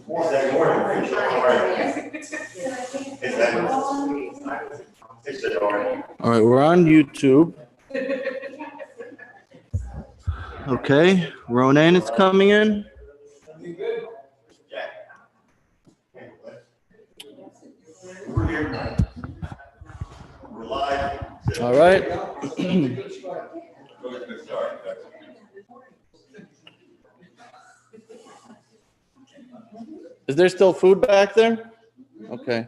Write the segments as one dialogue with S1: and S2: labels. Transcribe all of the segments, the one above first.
S1: that morning?
S2: All right, we're on YouTube. Okay, Ronan is coming in. All right. Is there still food back there? Okay.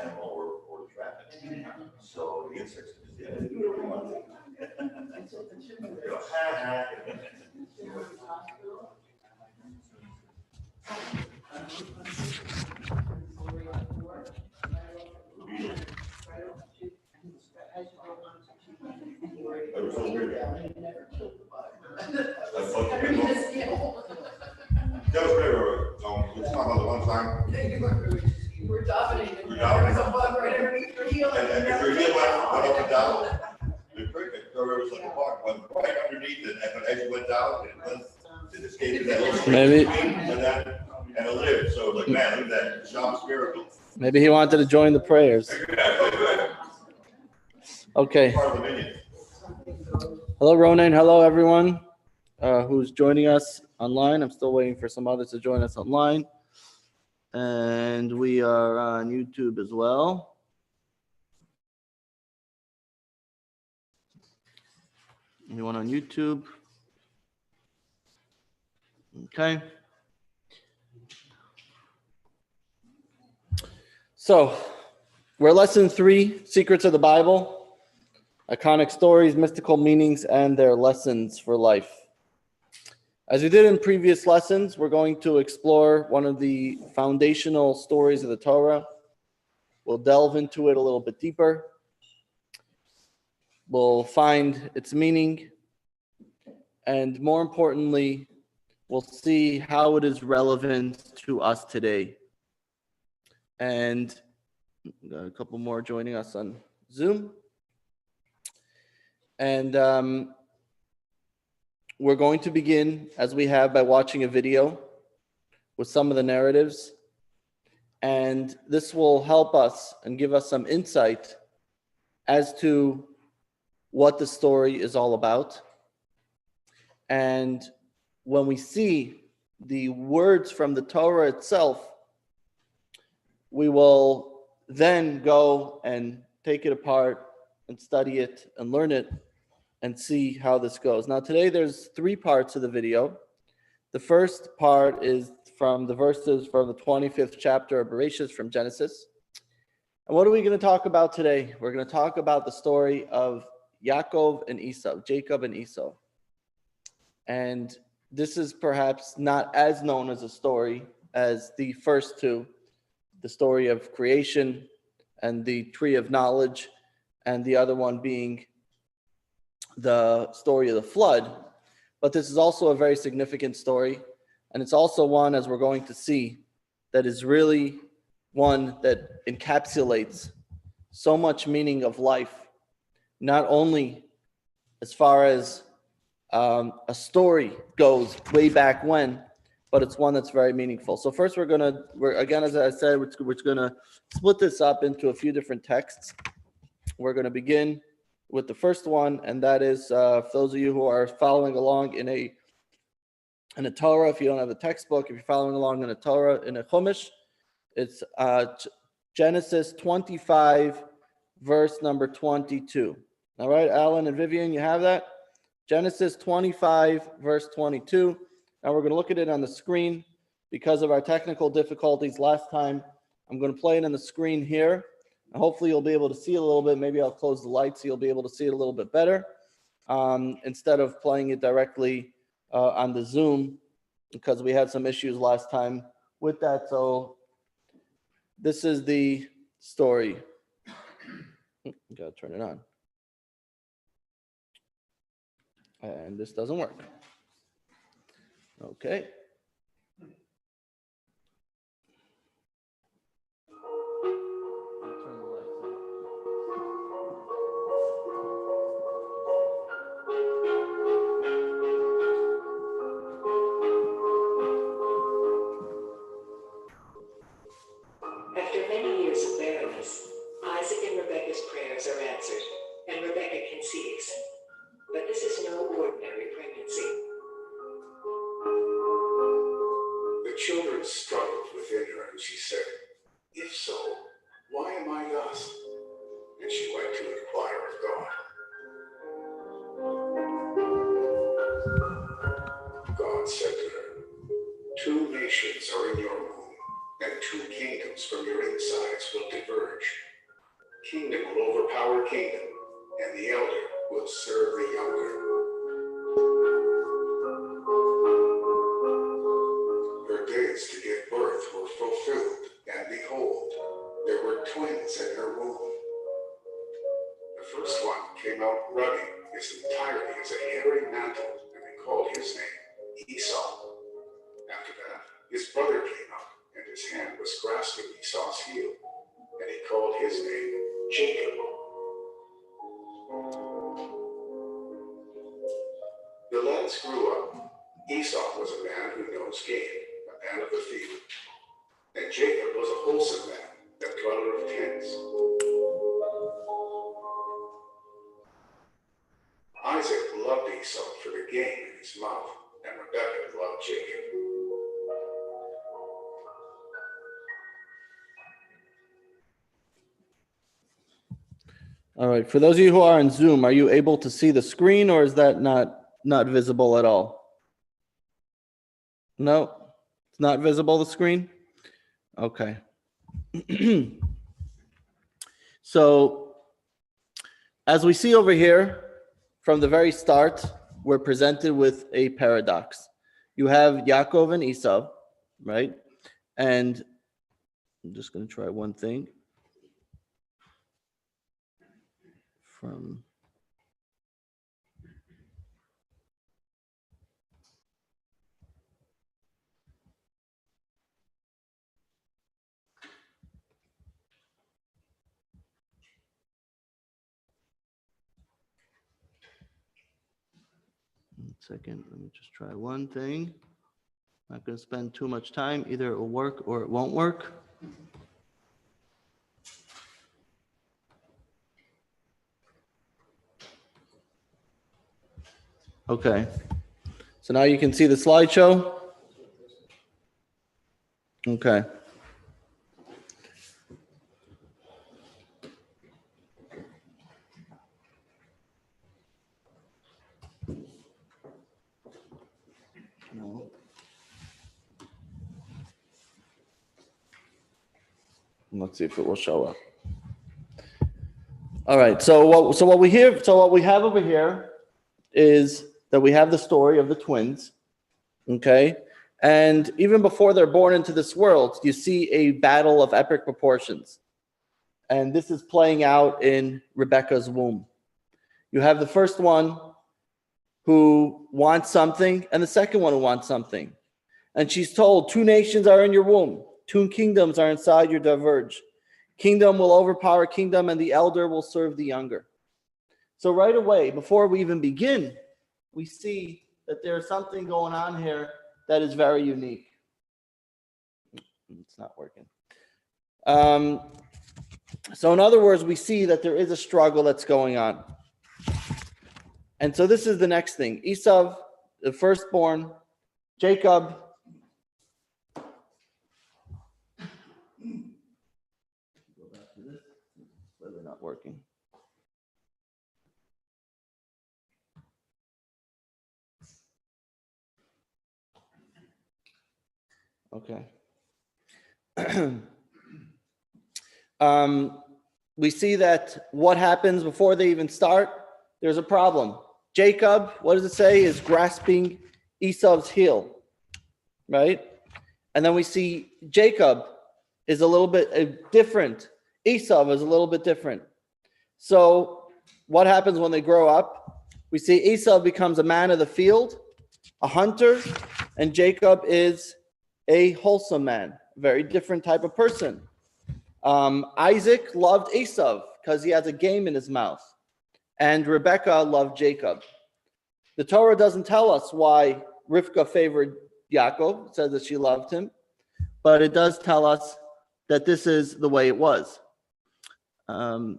S1: Animal or traffic. So the insects just do whatever they want. That was so weird. That was great. Let's talk about the one time.
S3: We're dominating.
S1: We're
S3: There was a bug right underneath your heel.
S1: And if your heel went up and down, the cricket, there was like a bug went right underneath it, and as you went down, it escaped that little
S2: Maybe.
S1: And it lived. So like, man, look at that. Shop's miracle.
S2: Maybe he wanted to join the prayers. Okay.
S1: Part of the minion.
S2: Hello, Ronan. Hello, everyone who's joining us online. I'm still waiting for some others to join us online. And we are on YouTube as well. Anyone on YouTube? Okay. So, we're lesson 3, Secrets of the Bible, iconic stories, mystical meanings, and their lessons for life. As we did in previous lessons, we're going to explore one of the foundational stories of the Torah. We'll delve into it a little bit deeper. We'll find its meaning. And more importantly, we'll see how it is relevant to us today. And got a couple more joining us on Zoom. And we're going to begin, as we have, by watching a video with some of the narratives. And this will help us and give us some insight as to what the story is all about. And when we see the words from the Torah itself, we will then go and take it apart and study it and learn it and see how this goes. Now, today there's 3 parts of the video. The first part is from the verses from the 25th chapter of Bereshit from Genesis. And what are we going to talk about today? We're going to talk about the story of Yaakov and Esau, Jacob and Esau. And this is perhaps not as known as a story as the first 2, the story of creation and the tree of knowledge, and the other one being the story of the flood. But this is also a very significant story, and it's also one, as we're going to see, that is really one that encapsulates so much meaning of life, not only as far as a story goes way back when, but it's one that's very meaningful. So first we're again, as I said, we're going to split this up into a few different texts. We're going to begin with the first one, and that is for those of you who are following along in a Torah. If you don't have a textbook, if you're following along in a Torah, in a Chumash, it's Genesis 25, verse number 22. All right, Alan and Vivian, you have that? Genesis 25, verse 22. Now we're going to look at it on the screen. Because of our technical difficulties last time, I'm going to play it on the screen here. And hopefully you'll be able to see it a little bit. Maybe I'll close the lights so you'll be able to see it a little bit better, instead of playing it directly on the Zoom, because we had some issues last time with that. So this is the story. Gotta turn it on. And this doesn't work. Okay. Turn the lights on.
S4: After many years of barrenness, Isaac and Rebekah's prayers are answered, and Rebekah conceives. But this is no ordinary pregnancy.
S5: The children struggled within her, and she said, "If so, why am I thus?" And she went to inquire of God. God said to her, "Two nations are in your womb, and two kingdoms from your insides will diverge. Kingdom will overpower kingdom, and the elder will serve the younger." Her days to give birth were fulfilled, and behold, there were twins in her womb. The first one came out ruddy, his entirety as a hairy mantle, and they called his name Esau. After that, his brother came out, and his hand was grasping Esau's heel, and he called his name Jacob. The lads grew up. Esau was a man who knows game, a man of the field, and Jacob was a wholesome man, a dweller of tents. Isaac loved Esau for the game in his mouth, and Rebekah loved Jacob.
S2: All right. For those of you who are on Zoom, are you able to see the screen, or is that not visible at all? No, it's not visible, the screen? Okay. So as we see over here, from the very start, we're presented with a paradox. You have Yaakov and Esau, right? And I'm just going to try one thing. From one second, let me just try one thing. Not going to spend too much time. Either it will work or it won't work. Okay. So now you can see the slideshow. Okay. No. Let's see if it will show up. All right. So what we have over here is that we have the story of the twins. Okay. And even before they're born into this world, you see a battle of epic proportions. And this is playing out in Rebekah's womb. You have the first one who wants something and the second one who wants something. And she's told, two nations are in your womb. Two kingdoms are inside your diverge. Kingdom will overpower kingdom, and the elder will serve the younger. So right away, before we even begin, we see that there's something going on here that is very unique. It's not working. So in other words, we see that there is a struggle that's going on. And so this is the next thing. Esau, the firstborn, Jacob. Go back to this. It's really not working. Okay. We see that what happens before they even start, there's a problem. Jacob, what does it say, is grasping Esau's heel, right? And then we see Jacob is a little bit different. Esau is a little bit different. So what happens when they grow up? We see Esau becomes a man of the field, a hunter, and Jacob is a wholesome man, a very different type of person. Isaac loved Esau because he has a game in his mouth, and Rebekah loved Jacob. The Torah doesn't tell us why Rivka favored Yaakov. It says that she loved him, but it does tell us that this is the way it was. Did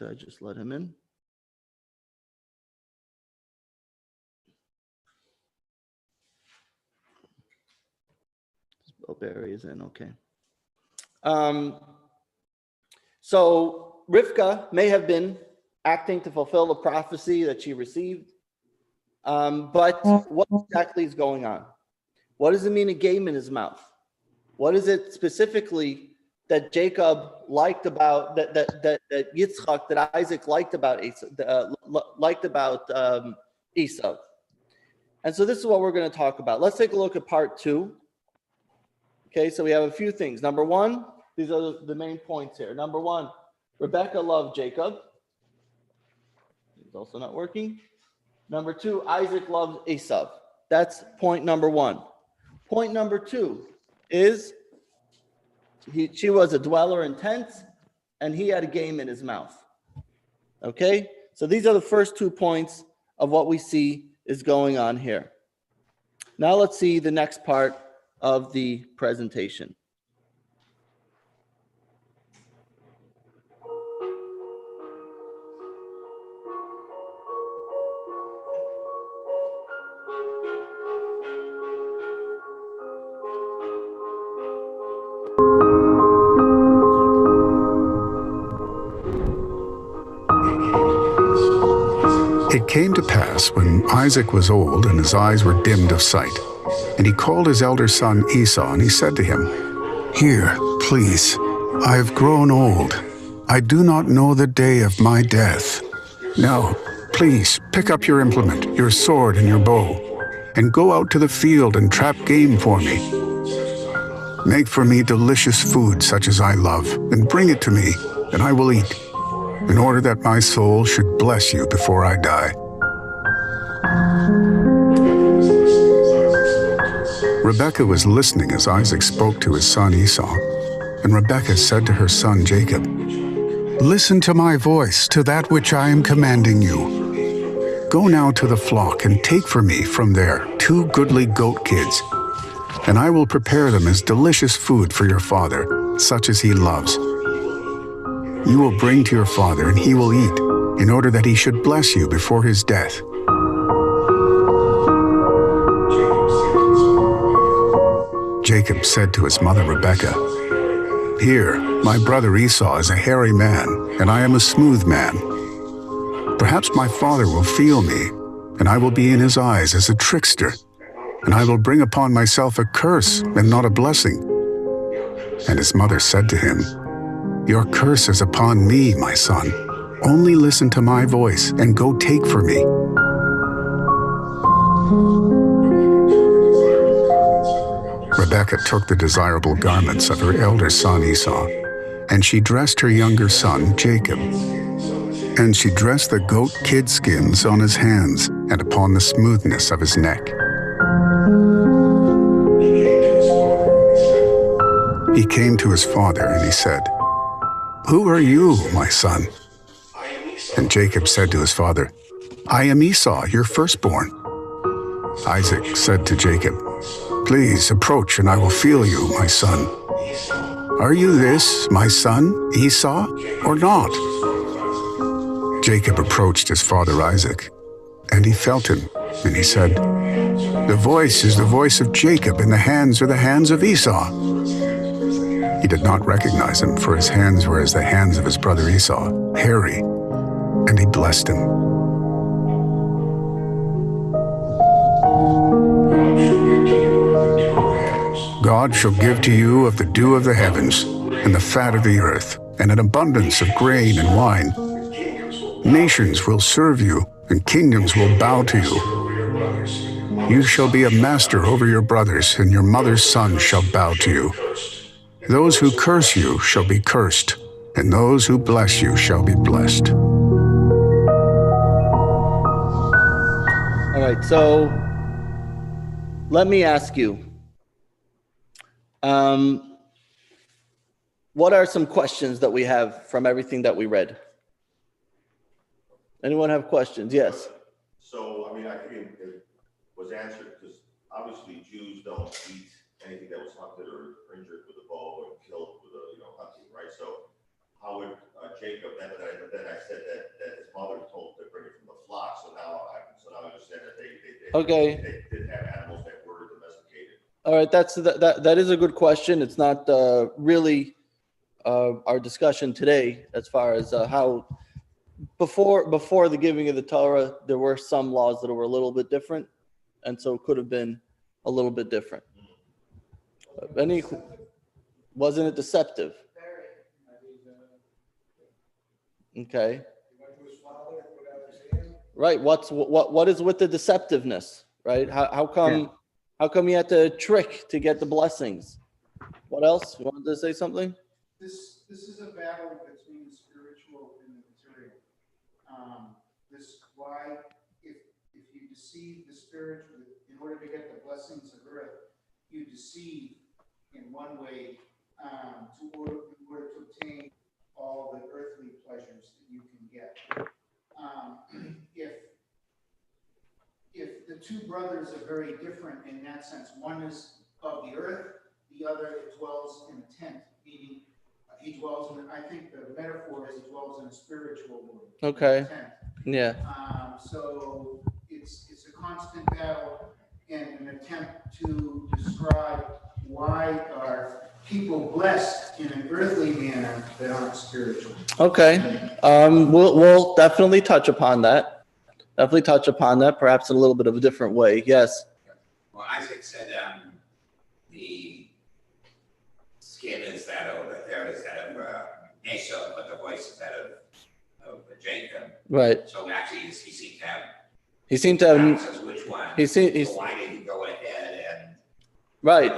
S2: I just let him in? Oh, Barry is in, okay. So Rivka may have been acting to fulfill the prophecy that she received, but what exactly is going on? What does it mean, a game in his mouth? What is it specifically that Jacob liked about, that Yitzchak, that Isaac liked about Esau? And so this is what we're going to talk about. Let's take a look at part 2. Okay, so we have a few things. Number 1, these are the main points here. Number 1, Rebekah loved Jacob. It's also not working. Number 2, Isaac loved Esau. That's point number 1. Point number 2 is she was a dweller in tents, and he had a game in his mouth. Okay, so these are the first 2 points of what we see is going on here. Now let's see the next part of the presentation.
S5: It came to pass when Isaac was old and his eyes were dimmed of sight, and he called his elder son Esau, and he said to him, "Here, please, I have grown old. I do not know the day of my death. Now, please, pick up your implement, your sword and your bow, and go out to the field and trap game for me. Make for me delicious food such as I love, and bring it to me, and I will eat, in order that my soul should bless you before I die." Rebekah was listening as Isaac spoke to his son Esau, and Rebekah said to her son Jacob, "Listen to my voice, to that which I am commanding you. Go now to the flock and take for me from there 2 goodly goat kids, and I will prepare them as delicious food for your father, such as he loves. You will bring to your father, and he will eat, in order that he should bless you before his death." Jacob said to his mother Rebekah, "Here, my brother Esau is a hairy man, and I am a smooth man. Perhaps my father will feel me, and I will be in his eyes as a trickster, and I will bring upon myself a curse and not a blessing." And his mother said to him, "Your curse is upon me, my son. Only listen to my voice and go take for me." Rebekah took the desirable garments of her elder son Esau, and she dressed her younger son Jacob. And she dressed the goat kid skins on his hands and upon the smoothness of his neck. He came to his father, and he said, "Who are you, my son?" And Jacob said to his father, "I am Esau, your firstborn." Isaac said to Jacob, "Please approach, and I will feel you, my son. Are you this, my son, Esau, or not?" Jacob approached his father Isaac, and he felt him, and he said, "The voice is the voice of Jacob, and the hands are the hands of Esau." He did not recognize him, for his hands were as the hands of his brother Esau, hairy, and he blessed him. God shall give to you of the dew of the heavens, and the fat of the earth, and an abundance of grain and wine. Nations will serve you, and kingdoms will bow to you. You shall be a master over your brothers, and your mother's sons shall bow to you. Those who curse you shall be cursed, and those who bless you shall be blessed.
S2: All right, so let me ask you, what are some questions that we have from everything that we read? Anyone have questions? Yes.
S1: So, I mean, I think it was answered because obviously Jews don't eat anything that was hunted or injured with a bow or killed with a, hunting, right? So how would Jacob, then I said that his mother told to bring it from the flock. So now I understand that they did have animals that were domesticated.
S2: All right, that is a good question. It's not really our discussion today as far as how before the giving of the Torah, there were some laws that were a little bit different, and so it could have been a little bit different. Wasn't it deceptive? Okay. Right. What is with the deceptiveness? Right. How come you had to trick to get the blessings? What else? You wanted to say something?
S6: This is a battle between the spiritual and the material. Why if you deceive the spirit in order to get the blessings of earth, you deceive in one way in order to obtain all the earthly pleasures that you can get. If the two brothers are very different in that sense, one is of the earth, the other dwells in a tent, meaning he dwells in, I think the metaphor is he dwells in a spiritual world.
S2: Okay.
S6: Tent.
S2: Yeah.
S6: So it's a constant battle and an attempt to describe why are people blessed in an earthly manner that aren't spiritual.
S2: Okay. We'll definitely touch upon that. Perhaps in a little bit of a different way. Yes.
S7: Well, Isaac said the skin is that of Esau, but the voice is that of Jacob.
S2: Right.
S7: So actually, he seemed to have.
S2: He seemed to have.
S7: Says which one.
S2: So
S7: why did he go ahead and?
S2: Right.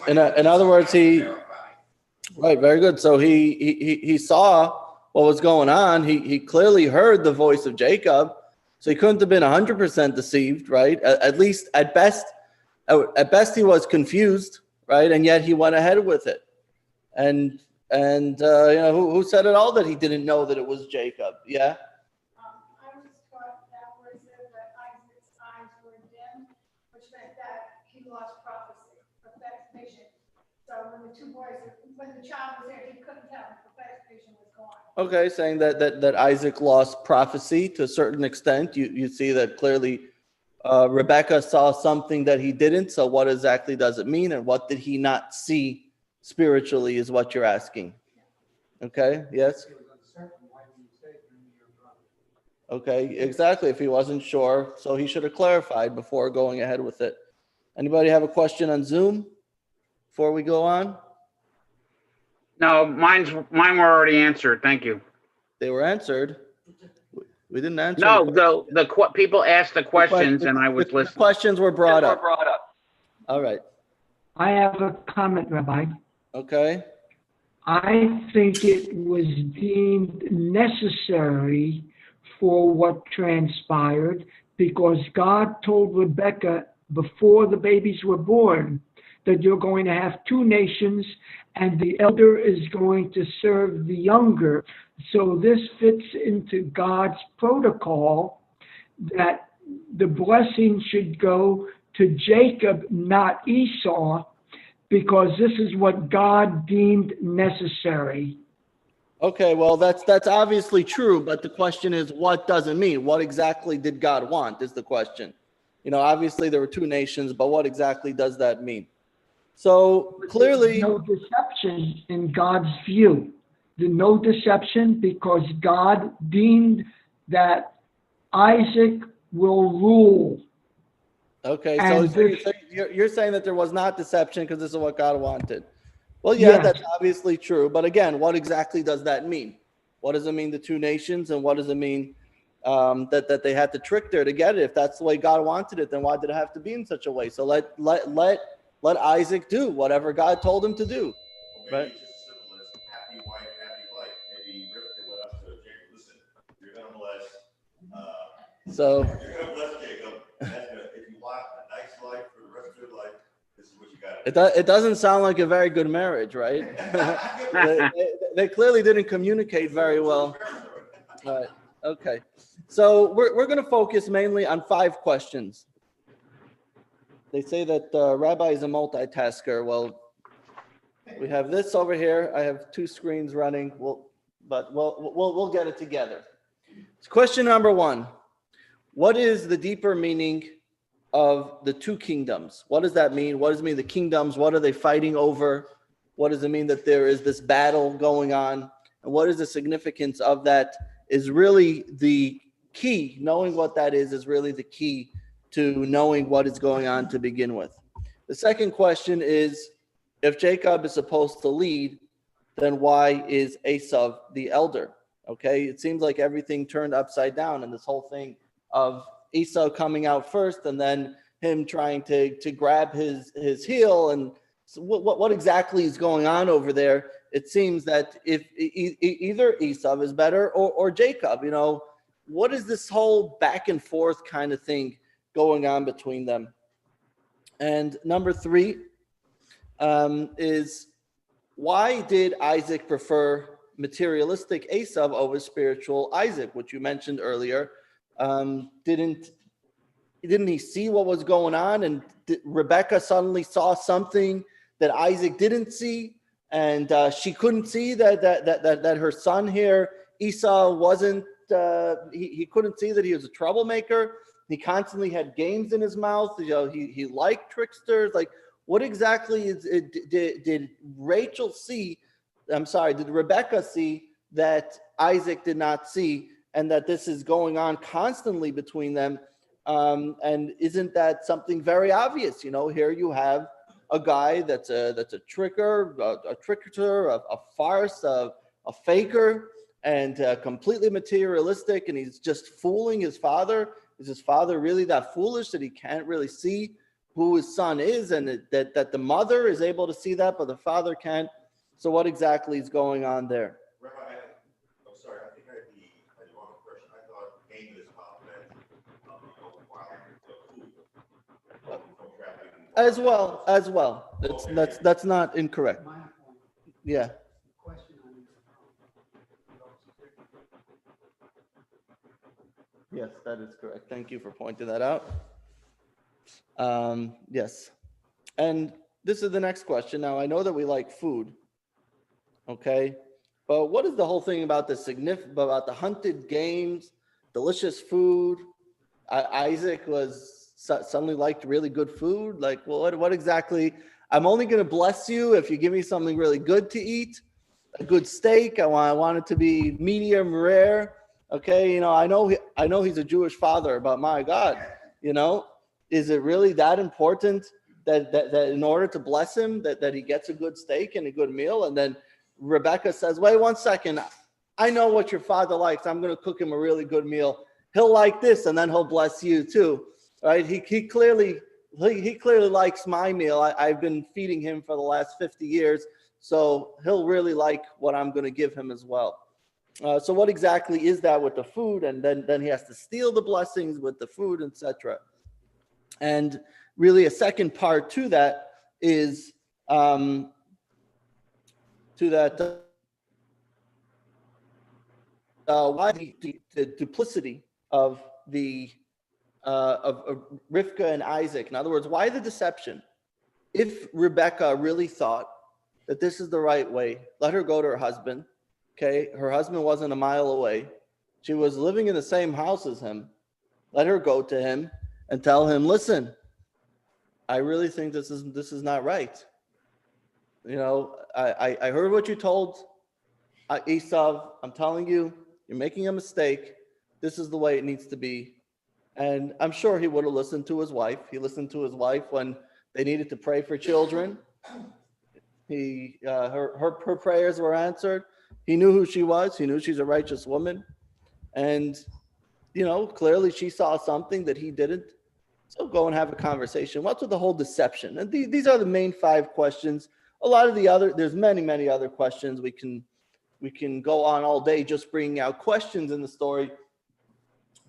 S2: In other words, Right. Very good. So he saw what was going on. He clearly heard the voice of Jacob. So he couldn't have been 100% deceived, right? At least at best he was confused, right? And yet he went ahead with it. And who said it all that he didn't know that it was Jacob? Yeah.
S3: I was taught that was that Isaac's eyes were dim, which meant that he lost prophecy, prophetic vision. So when the child was there, he couldn't tell. Prophetic vision was gone.
S2: Okay, saying that Isaac lost prophecy to a certain extent. You see that clearly Rebecca saw something that he didn't. So what exactly does it mean? And what did he not see spiritually is what you're asking. Okay, yes? Okay, exactly. If he wasn't sure, so he should have clarified before going ahead with it. Anybody have a question on Zoom before we go on?
S8: No, mine were already answered. Thank you.
S2: They were answered. We didn't answer.
S8: No, the people asked the questions and I was
S2: the
S8: listening.
S2: questions were brought up. All right.
S9: I have a comment, Rabbi.
S2: Okay.
S9: I think it was deemed necessary for what transpired because God told Rebecca before the babies were born that you're going to have two nations and the elder is going to serve the younger. So this fits into God's protocol that the blessing should go to Jacob, not Esau, because this is what God deemed necessary.
S2: Okay, well, that's obviously true, but the question is, what does it mean? What exactly did God want is the question. Obviously there were two nations, but what exactly does that mean? So clearly,
S9: no deception in God's view. No deception because God deemed that Isaac will rule.
S2: Okay, so you're saying that there was not deception because this is what God wanted. Well, yeah,
S9: Yes.
S2: that's obviously true. But again, what exactly does that mean? What does it mean, the two nations, and what does it mean that they had to trick there to get it? If that's the way God wanted it, then why did it have to be in such a way? So let Isaac do whatever God told him to do.
S1: Or
S2: Right.
S1: maybe it's just as simple as happy wife, happy life. Maybe Rivka went up to Jacob, listen, you're gonna bless,
S2: So
S1: you're gonna bless Jacob. And that's gonna, if you want a nice life for the rest of your life, this is what you gotta do.
S2: it doesn't sound like a very good marriage, right? they clearly didn't communicate very well. Right. Okay. So we're going to focus mainly on 5 questions. They say that Rabbi is a multitasker. Well, we have this over here. I have 2 screens running. We'll get it together. So question number 1. What is the deeper meaning of the 2 kingdoms? What does that mean? What does it mean, the kingdoms? What are they fighting over? What does it mean that there is this battle going on? And what is the significance of that is really the key. Knowing what that is really the key to knowing what is going on to begin with. The second question is, if Jacob is supposed to lead, then why is Esau the elder? Okay, it seems like everything turned upside down in this whole thing of Esau coming out first and then him trying to grab his heel. And so what exactly is going on over there? It seems that if either Esau is better or Jacob, what is this whole back and forth kind of thing going on between them? And number 3 is, why did Isaac prefer materialistic Esau over spiritual Isaac, which you mentioned earlier? Didn't he see what was going on, and Rebecca suddenly saw something that Isaac didn't see, and she couldn't see that her son here, Esau, wasn't he couldn't see that he was a troublemaker. He constantly had games in his mouth. He liked tricksters. Like, what exactly did Rachel see? I'm sorry, did Rebecca see that Isaac did not see, and that this is going on constantly between them? And isn't that something very obvious? Here you have a guy that's a tricker, a cricketer, a farce, a faker, and completely materialistic, and he's just fooling his father. Is his father really that foolish that he can't really see who his son is, and that the mother is able to see that, but the father can't? So what exactly is going on there?
S1: Rabbi, I'm sorry, I think I had the wrong impression. I thought game is about that, wild food from trafficking.
S2: As well. That's not incorrect. Yeah. Yes, that is correct. Thank you for pointing that out. Yes. And this is the next question. Now, I know that we like food, okay? But what is the whole thing about about the hunted games, delicious food? Isaac suddenly liked really good food. Like, well, what exactly? I'm only going to bless you if you give me something really good to eat, a good steak. I want it to be medium rare. Okay, I know he's a Jewish father, but my God, is it really that important that in order to bless him, that he gets a good steak and a good meal? And then Rebecca says, wait 1 second, I know what your father likes. I'm going to cook him a really good meal. He'll like this, and then he'll bless you too, right? He clearly likes my meal. I've been feeding him for the last 50 years, so he'll really like what I'm going to give him as well. So what exactly is that with the food? And then he has to steal the blessings with the food, etc. And really a second part to that is why the duplicity of of Rivka and Isaac. In other words, why the deception? If Rebecca really thought that this is the right way, let her go to her husband. Okay, her husband wasn't a mile away. She was living in the same house as him. Let her go to him and tell him, listen, I really think this is not right. I heard what you told Esau. I'm telling you, you're making a mistake. This is the way it needs to be. And I'm sure he would have listened to his wife. He listened to his wife when They needed to pray for children. Her prayers were answered. He knew who she was. He knew she's a righteous woman. And, clearly she saw something that he didn't. So go and have a conversation. What's with the whole deception? And these are the main 5 questions. A lot of there's many, many other questions. We can go on all day just bringing out questions in the story.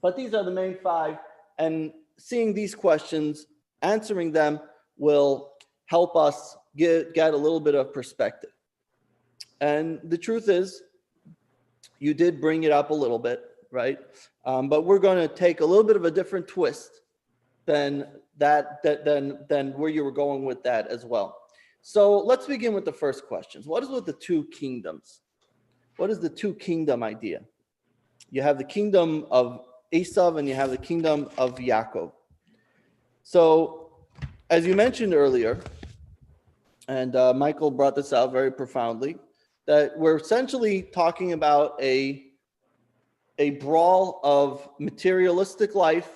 S2: But these are the main 5. And seeing these questions, answering them will help us get a little bit of perspective. And the truth is, you did bring it up a little bit, right? But we're going to take a little bit of a different twist than where you were going with that as well. So let's begin with the first questions. What is with the 2 kingdoms? What is the 2 kingdom idea? You have the kingdom of Esau and you have the kingdom of Yaakov. So as you mentioned earlier, and Michael brought this out very profoundly, that we're essentially talking about a brawl of materialistic life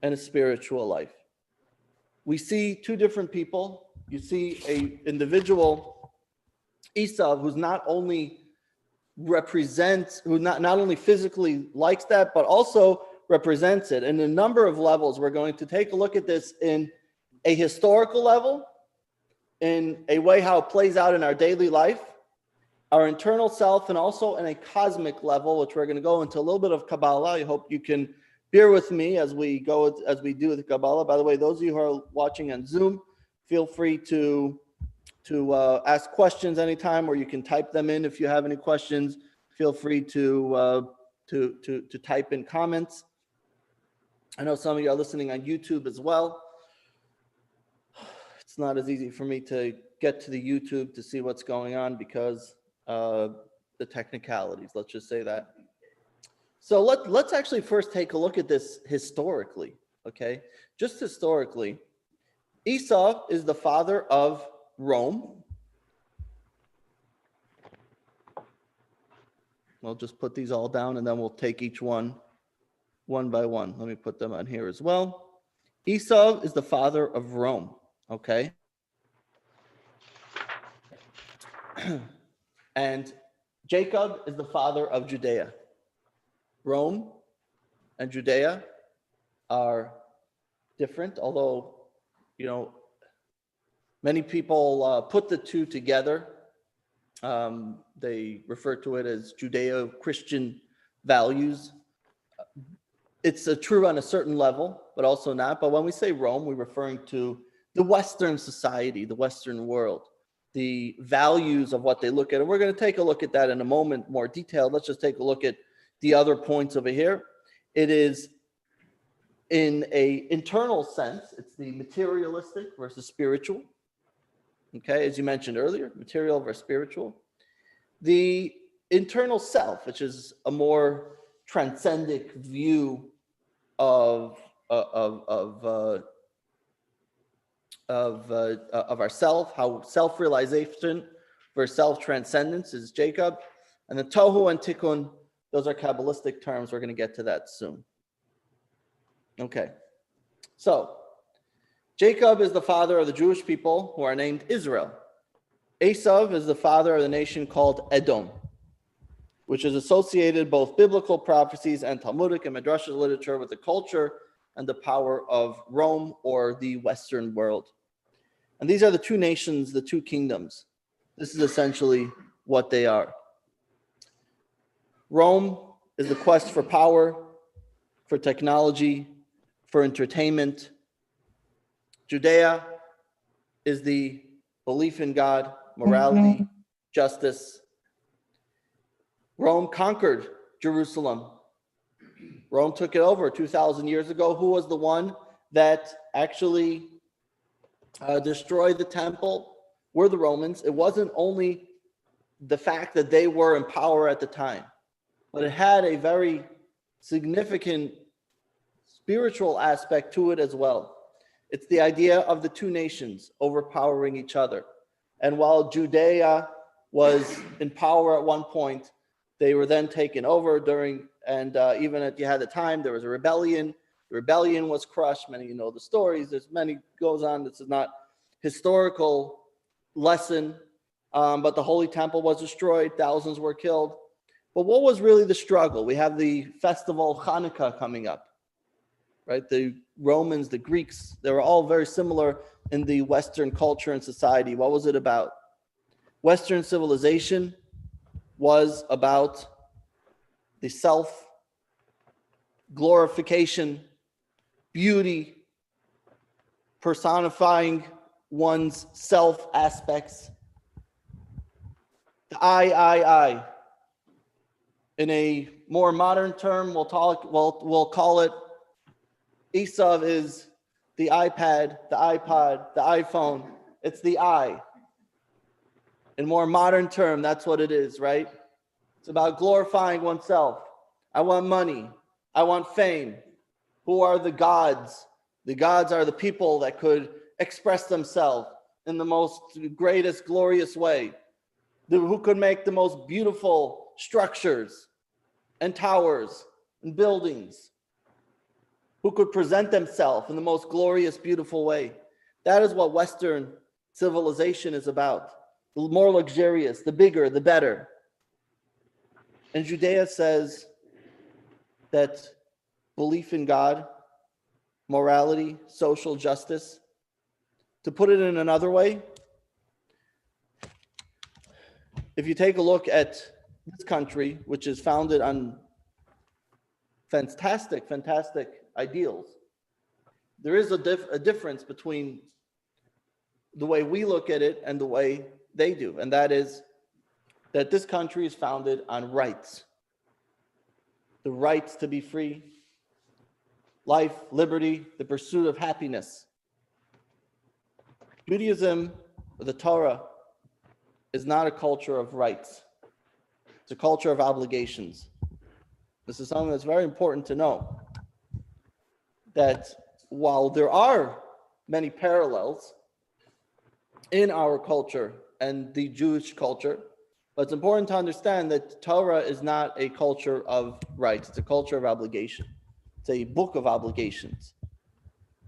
S2: and a spiritual life. We see 2 different people. You see a individual, Esau, who's not only physically likes that, but also represents it. And a number of levels, we're going to take a look at this in a historical level, in a way how it plays out in our daily life, our internal self, and also in a cosmic level, which we're going to go into a little bit of Kabbalah. I hope you can bear with me as we do the Kabbalah. By the way, those of you who are watching on Zoom, feel free to ask questions anytime, or you can type them in if you have any questions. Feel free to type in comments. I know some of you are listening on YouTube as well. It's not as easy for me to get to the YouTube to see what's going on because the technicalities, let's just say that. So let's actually first take a look at this historically, okay? Just historically, Esau is the father of Rome. I'll just put these all down and then we'll take each one by one. Let me put them on here as well. Esau is the father of Rome, okay? And Jacob is the father of Judea. Rome and Judea are different, although, many people put the 2 together. They refer to it as Judeo-Christian values. It's true on a certain level, but also not. But when we say Rome, we're referring to the Western society, the Western world, the values of what they look at. And we're going to take a look at that in a moment, more detailed. Let's just take a look at the other points over here. It is in a internal sense, it's the materialistic versus spiritual. Okay, as you mentioned earlier, material versus spiritual. The internal self, which is a more transcendent view of ourself, how self-realization versus self-transcendence is Jacob. And the Tohu and Tikkun, those are Kabbalistic terms. We're going to get to that soon. Okay, so Jacob is the father of the Jewish people who are named Israel. Esau is the father of the nation called Edom, which is associated both biblical prophecies and Talmudic and Midrashic literature with the culture and the power of Rome or the Western world. And these are the 2 nations, the 2 kingdoms. This is essentially what they are. Rome is the quest for power, for technology, for entertainment. Judea is the belief in God, morality, justice. Rome conquered Jerusalem. Rome took it over 2,000 years ago. Who was the one that actually destroyed the temple? Were the Romans. It wasn't only the fact that they were in power at the time, but it had a very significant spiritual aspect to it as well. It's the idea of the 2 nations overpowering each other. And while Judea was in power at one point, they were then taken over even at the time, there was a rebellion. The rebellion was crushed. Many of you know the stories. There's many goes on. This is not historical lesson. But the Holy Temple was destroyed, thousands were killed. But what was really the struggle? We have the festival Hanukkah coming up, right? The Romans, the Greeks, they were all very similar in the Western culture and society. What was it about? Western civilization was about the self, glorification, beauty, personifying one's self aspects. The I. In a more modern term, we'll call it Esav is the iPad, the iPod, the iPhone. It's the I. In more modern term, that's what it is, right? It's about glorifying oneself. I want money. I want fame. Who are the gods? The gods are the people that could express themselves in the most greatest, glorious way. Who could make the most beautiful structures and towers and buildings, who could present themselves in the most glorious, beautiful way. That is what Western civilization is about. The more luxurious, the bigger, the better. And Judea says that belief in God, morality, social justice, to put it in another way, if you take a look at this country, which is founded on fantastic ideals, there is a difference between the way we look at it and the way they do. And that is that this country is founded on rights. The rights to be free, life, liberty, the pursuit of happiness. Judaism, the Torah, is not a culture of rights. It's a culture of obligations. This is something that's very important to know. That while there are many parallels in our culture and the Jewish culture, but it's important to understand that Torah is not a culture of rights. It's a culture of obligation. It's a book of obligations.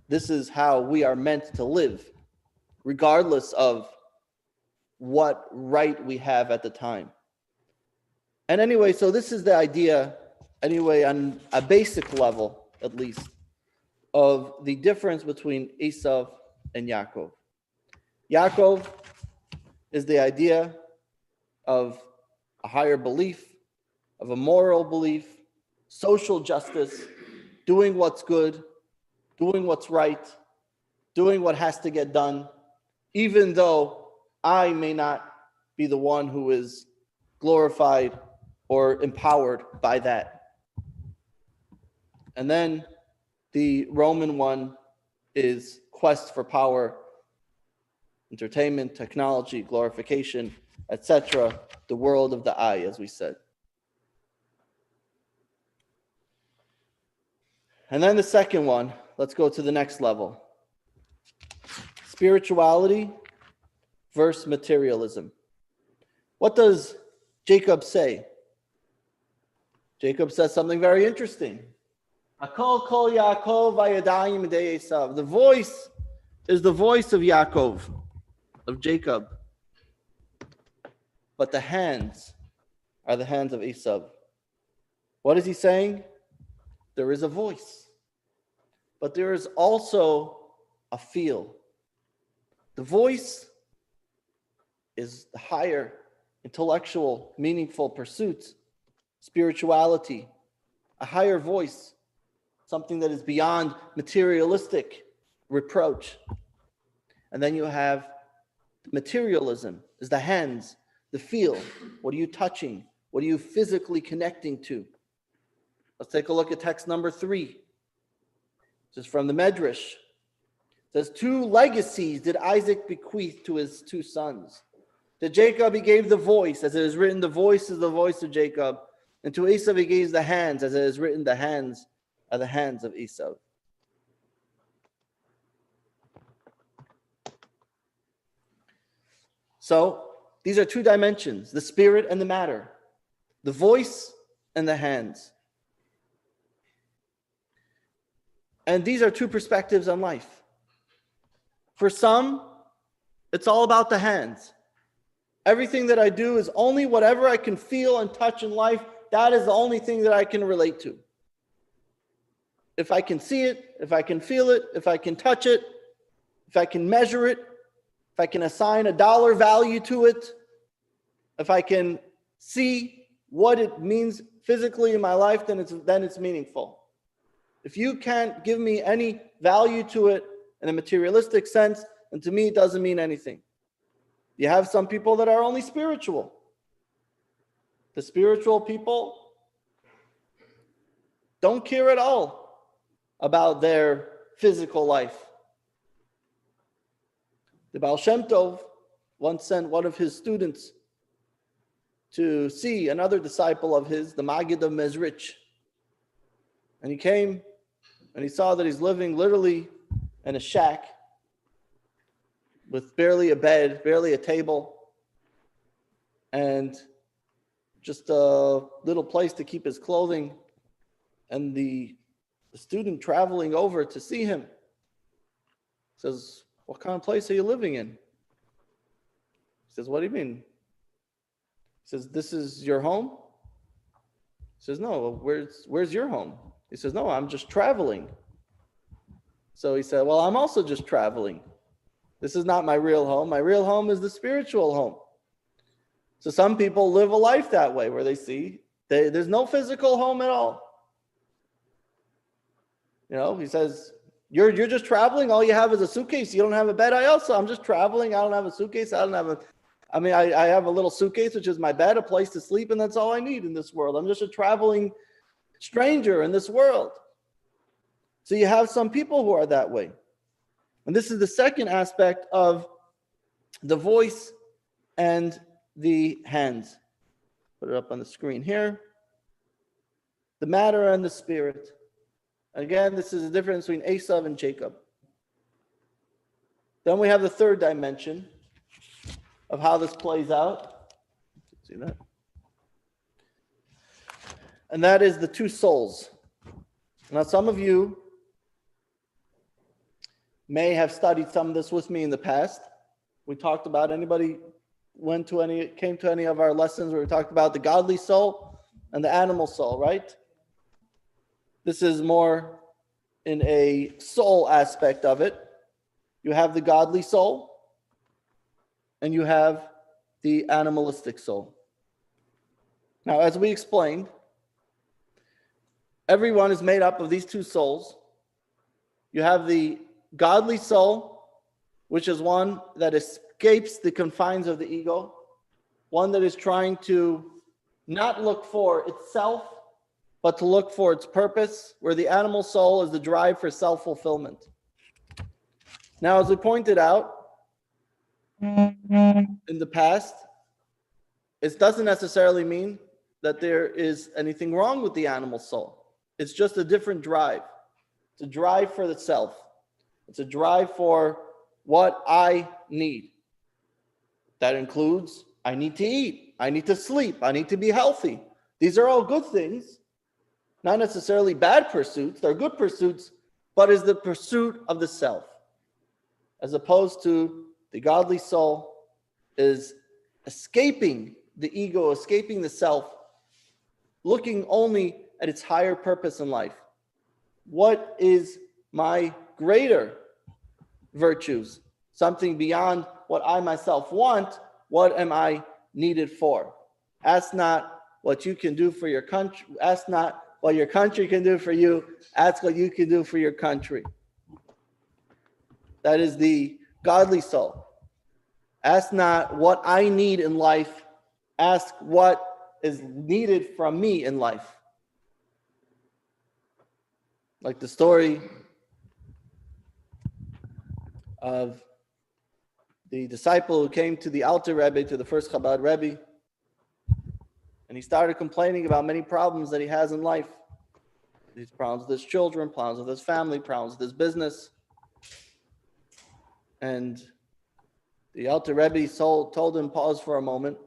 S2: This is how we are meant to live, regardless of what right we have at the time. And anyway, so this is the idea, anyway, on a basic level, at least, of the difference between Esav and Yaakov. Yaakov is the idea of a higher belief, of a moral belief, social justice, doing what's good, doing what's right, doing what has to get done, even though I may not be the one who is glorified or empowered by that. And then the Roman one is quest for power, entertainment, technology, glorification, etc. The world of the I, as we said. And then the second one, let's go to the next level. Spirituality versus materialism. What does Jacob say? Jacob says something very interesting. Akol kol Yaakov vayadayim de Esav. The voice is the voice of Yaakov, of Jacob. But the hands are the hands of Esav. What is he saying? There is a voice, but there is also a feel. The voice is the higher, intellectual, meaningful pursuit, spirituality, a higher voice, something that is beyond materialistic reproach. And then you have materialism, is the hands, the feel. What are you touching? What are you physically connecting to? Let's take a look at text number 3. This is from the Medrash. It says, 2 legacies did Isaac bequeath to his 2 sons. To Jacob he gave the voice, as it is written, the voice is the voice of Jacob. And to Esau he gave the hands, as it is written, the hands are the hands of Esau. So these are 2 dimensions, the spirit and the matter, the voice and the hands. And these are 2 perspectives on life. For some, It's all about the hands. Everything that I do is only whatever I can feel and touch in life. That is the only thing that I can relate to. If I can see it, if I can feel it, if I can touch it, if I can measure it, if I can assign a dollar value to it, if I can see what it means physically in my life, then it's meaningful. If you can't give me any value to it in a materialistic sense, then to me it doesn't mean anything. You have some people that are only spiritual. The spiritual people don't care at all about their physical life. The Baal Shem Tov once sent one of his students to see another disciple of his, the Maggid of Mezrich. And he came and he saw that he's living literally in a shack with barely a bed, barely a table, and just a little place to keep his clothing. And the student traveling over to see him says, "What kind of place are you living in?" He says, "What do you mean?" He says, "This is your home?" He says, "No, where's your home?" He says, "No, I'm just traveling." So he said, "Well, I'm also just traveling. This is not my real home. My real home is the spiritual home." So some people live a life that way where they see there's no physical home at all. He says, you're just traveling. All you have is a suitcase. You don't have a bed. I'm just traveling. I don't have a suitcase. I have a little suitcase, which is my bed, a place to sleep, and that's all I need in this world. I'm just a traveling stranger in this world. So you have some people who are that way. And this is the second aspect of the voice and the hands. Put it up on the screen here. The matter and the spirit. Again, this is the difference between Esav and Jacob. Then we have the third dimension of how this plays out. See that? And that is the two souls. Now, some of you may have studied some of this with me in the past. We talked about, anybody came to any of our lessons where we talked about the godly soul and the animal soul, right? This is more in a soul aspect of it. You have the godly soul and you have the animalistic soul. Now, as we explained, everyone is made up of these two souls. You have the godly soul, which is one that escapes the confines of the ego, one that is trying to not look for itself, but to look for its purpose, where the animal soul is the drive for self-fulfillment. Now, as we pointed out in the past, it doesn't necessarily mean that there is anything wrong with the animal soul. It's just a different drive. It's a drive for the self. It's a drive for what I need. That includes, I need to eat, I need to sleep, I need to be healthy. These are all good things, not necessarily bad pursuits. They're good pursuits, but is the pursuit of the self. As opposed to the godly soul is escaping the ego, escaping the self, looking only at its higher purpose in life. What is my greater virtues? Something beyond what I myself want. What am I needed for? Ask not what you can do for your country. Ask not what your country can do for you. Ask what you can do for your country. That is the godly soul. Ask not what I need in life. Ask what is needed from me in life. Like the story of the disciple who came to the Alter Rebbe, to the first Chabad Rebbe, and he started complaining about many problems that he has in life. These problems with his children, problems with his family, problems with his business. And the Alter Rebbe told him, pause for a moment.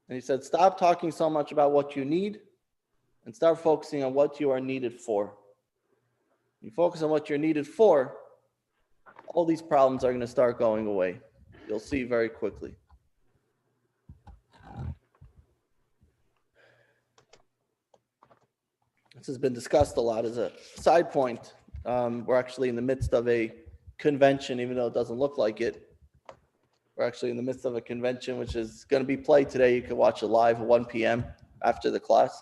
S2: And he said, stop talking so much about what you need and start focusing on what you are needed for. You focus on what you're needed for, all these problems are going to start going away. You'll see very quickly. This has been discussed a lot as a side point. We're actually in the midst of a convention, even though it doesn't look like it. We're actually in the midst of a convention, which is going to be played today. You can watch it live at 1 p.m. after the class,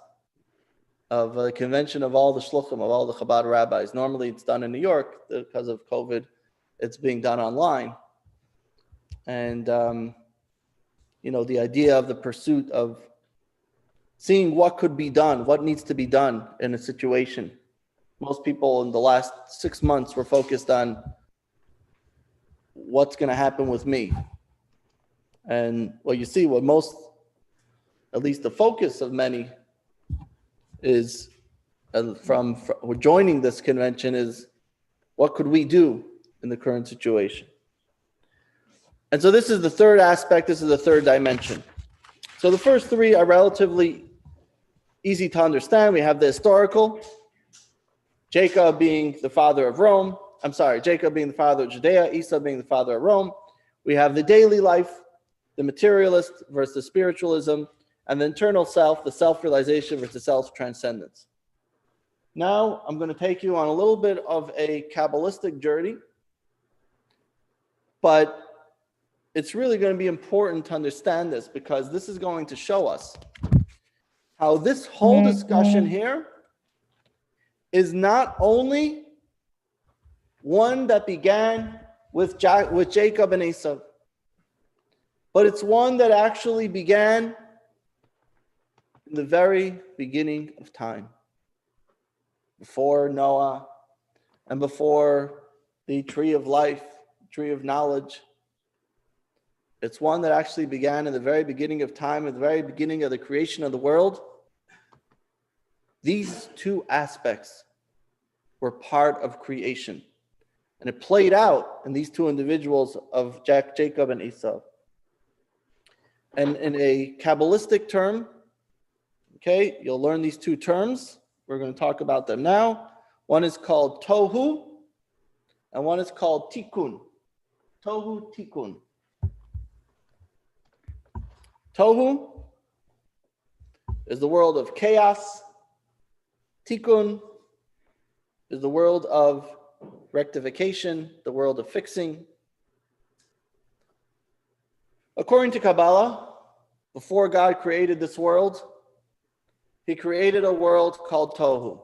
S2: of a convention of all the shluchim, of all the Chabad rabbis. Normally it's done in New York because of COVID. It's being done online. And, the idea of the pursuit of seeing what could be done, what needs to be done in a situation. Most people in the last 6 months were focused on what's going to happen with me. And what you see, what most, at least the focus of many is from joining this convention is what could we do in the current situation? And so this is the third aspect. This is the third dimension. So the first three are relatively easy to understand. We have the historical, Jacob being the father of Rome. Jacob being the father of Judea, Esau being the father of Rome. We have the daily life, the materialist versus spiritualism, and the internal self, the self-realization versus self-transcendence. Now, I'm going to take you on a little bit of a Kabbalistic journey, but it's really going to be important to understand this because this is going to show us how this whole discussion here is not only one that began with Jacob and Esau, but it's one that actually began in the very beginning of time, before Noah and before the tree of life, tree of knowledge. It's one that actually began in the very beginning of time, at the very beginning of the creation of the world. These two aspects were part of creation. And it played out in these two individuals of Jacob and Esau. And in a Kabbalistic term, okay, you'll learn these two terms. We're going to talk about them now. One is called tohu, and one is called tikkun. Tohu, tikkun. Tohu is the world of chaos. Tikkun is the world of rectification, the world of fixing. According to Kabbalah, before God created this world, he created a world called Tohu.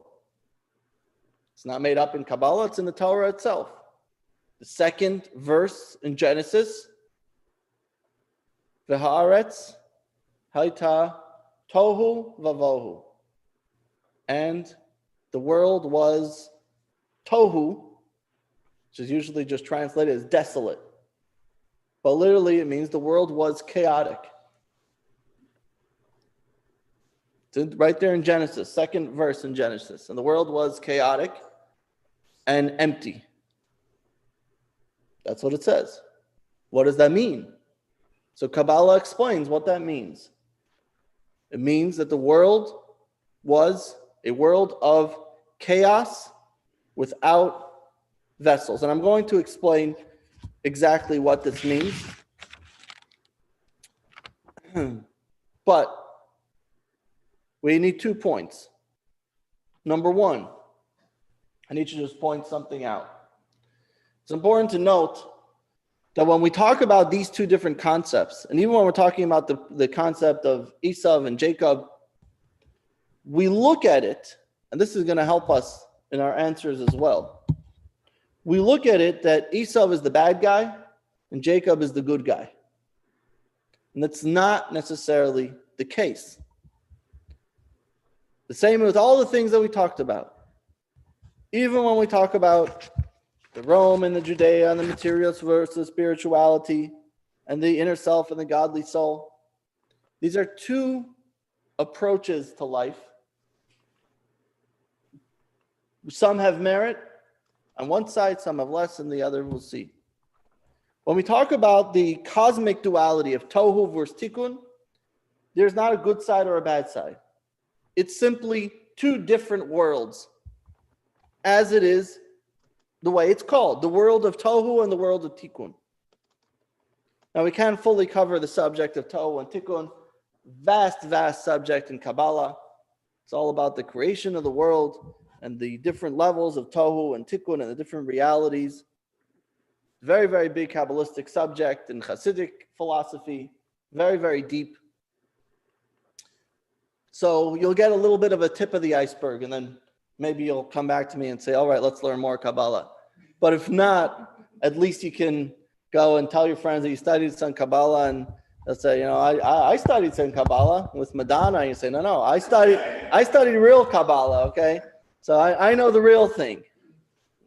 S2: It's not made up in Kabbalah, it's in the Torah itself. The second verse in Genesis, V'haaretz haita tohu vavohu. And the world was tohu, which is usually just translated as desolate. But literally it means the world was chaotic. It's right there in Genesis, second verse in Genesis. And the world was chaotic and empty. That's what it says. What does that mean? So Kabbalah explains what that means. It means that the world was a world of chaos without vessels. And I'm going to explain exactly what this means. But we need 2 points. Number one, I need to just point something out. It's important to note that when we talk about these two different concepts, and even when we're talking about the concept of Esau and Jacob, we look at it, and this is going to help us in our answers as well. We look at it that Esau is the bad guy and Jacob is the good guy. And that's not necessarily the case. The same with all the things that we talked about. Even when we talk about the Rome and the Judea and the materialist versus spirituality and the inner self and the godly soul, these are two approaches to life. Some have merit on one side, some have less, and the other we'll see. When we talk about the cosmic duality of Tohu versus Tikkun, there's not a good side or a bad side. It's simply two different worlds, as it is the way it's called, the world of Tohu and the world of Tikkun. Now, we can't fully cover the subject of Tohu and Tikkun. Vast subject in Kabbalah. It's all about the creation of the world and the different levels of Tohu and Tikkun and the different realities. Very, very big Kabbalistic subject in Hasidic philosophy. Very, very deep. So you'll get a little bit of a tip of the iceberg, and then maybe you'll come back to me and say, all right, let's learn more Kabbalah. But if not, at least you can go and tell your friends that you studied some Kabbalah, and they'll say, you know, I studied some Kabbalah with Madonna. And you say, no, I studied real Kabbalah, okay? So I know the real thing.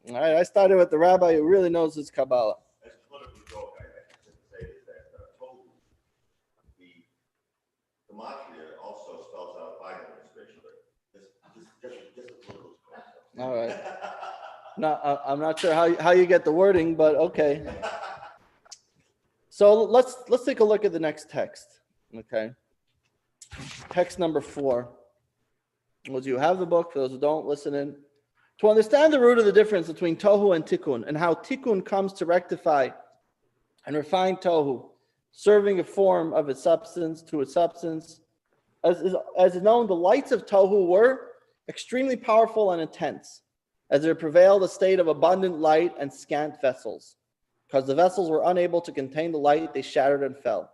S2: All right, I started with the rabbi who really knows his Kabbalah.
S1: As a political joke, I should say is that Tohu, the gematria also spells out Biden administration, but just a political joke.
S2: All right. No, I'm not sure how you get the wording, but okay. So let's take a look at the next text. Okay. Text number 4. Those of you who have the book, for those who don't, listen in. To understand the root of the difference between Tohu and Tikkun and how Tikkun comes to rectify and refine Tohu, serving a form of its substance to its substance. As is known, the lights of Tohu were extremely powerful and intense, as there prevailed a state of abundant light and scant vessels. Because the vessels were unable to contain the light, they shattered and fell.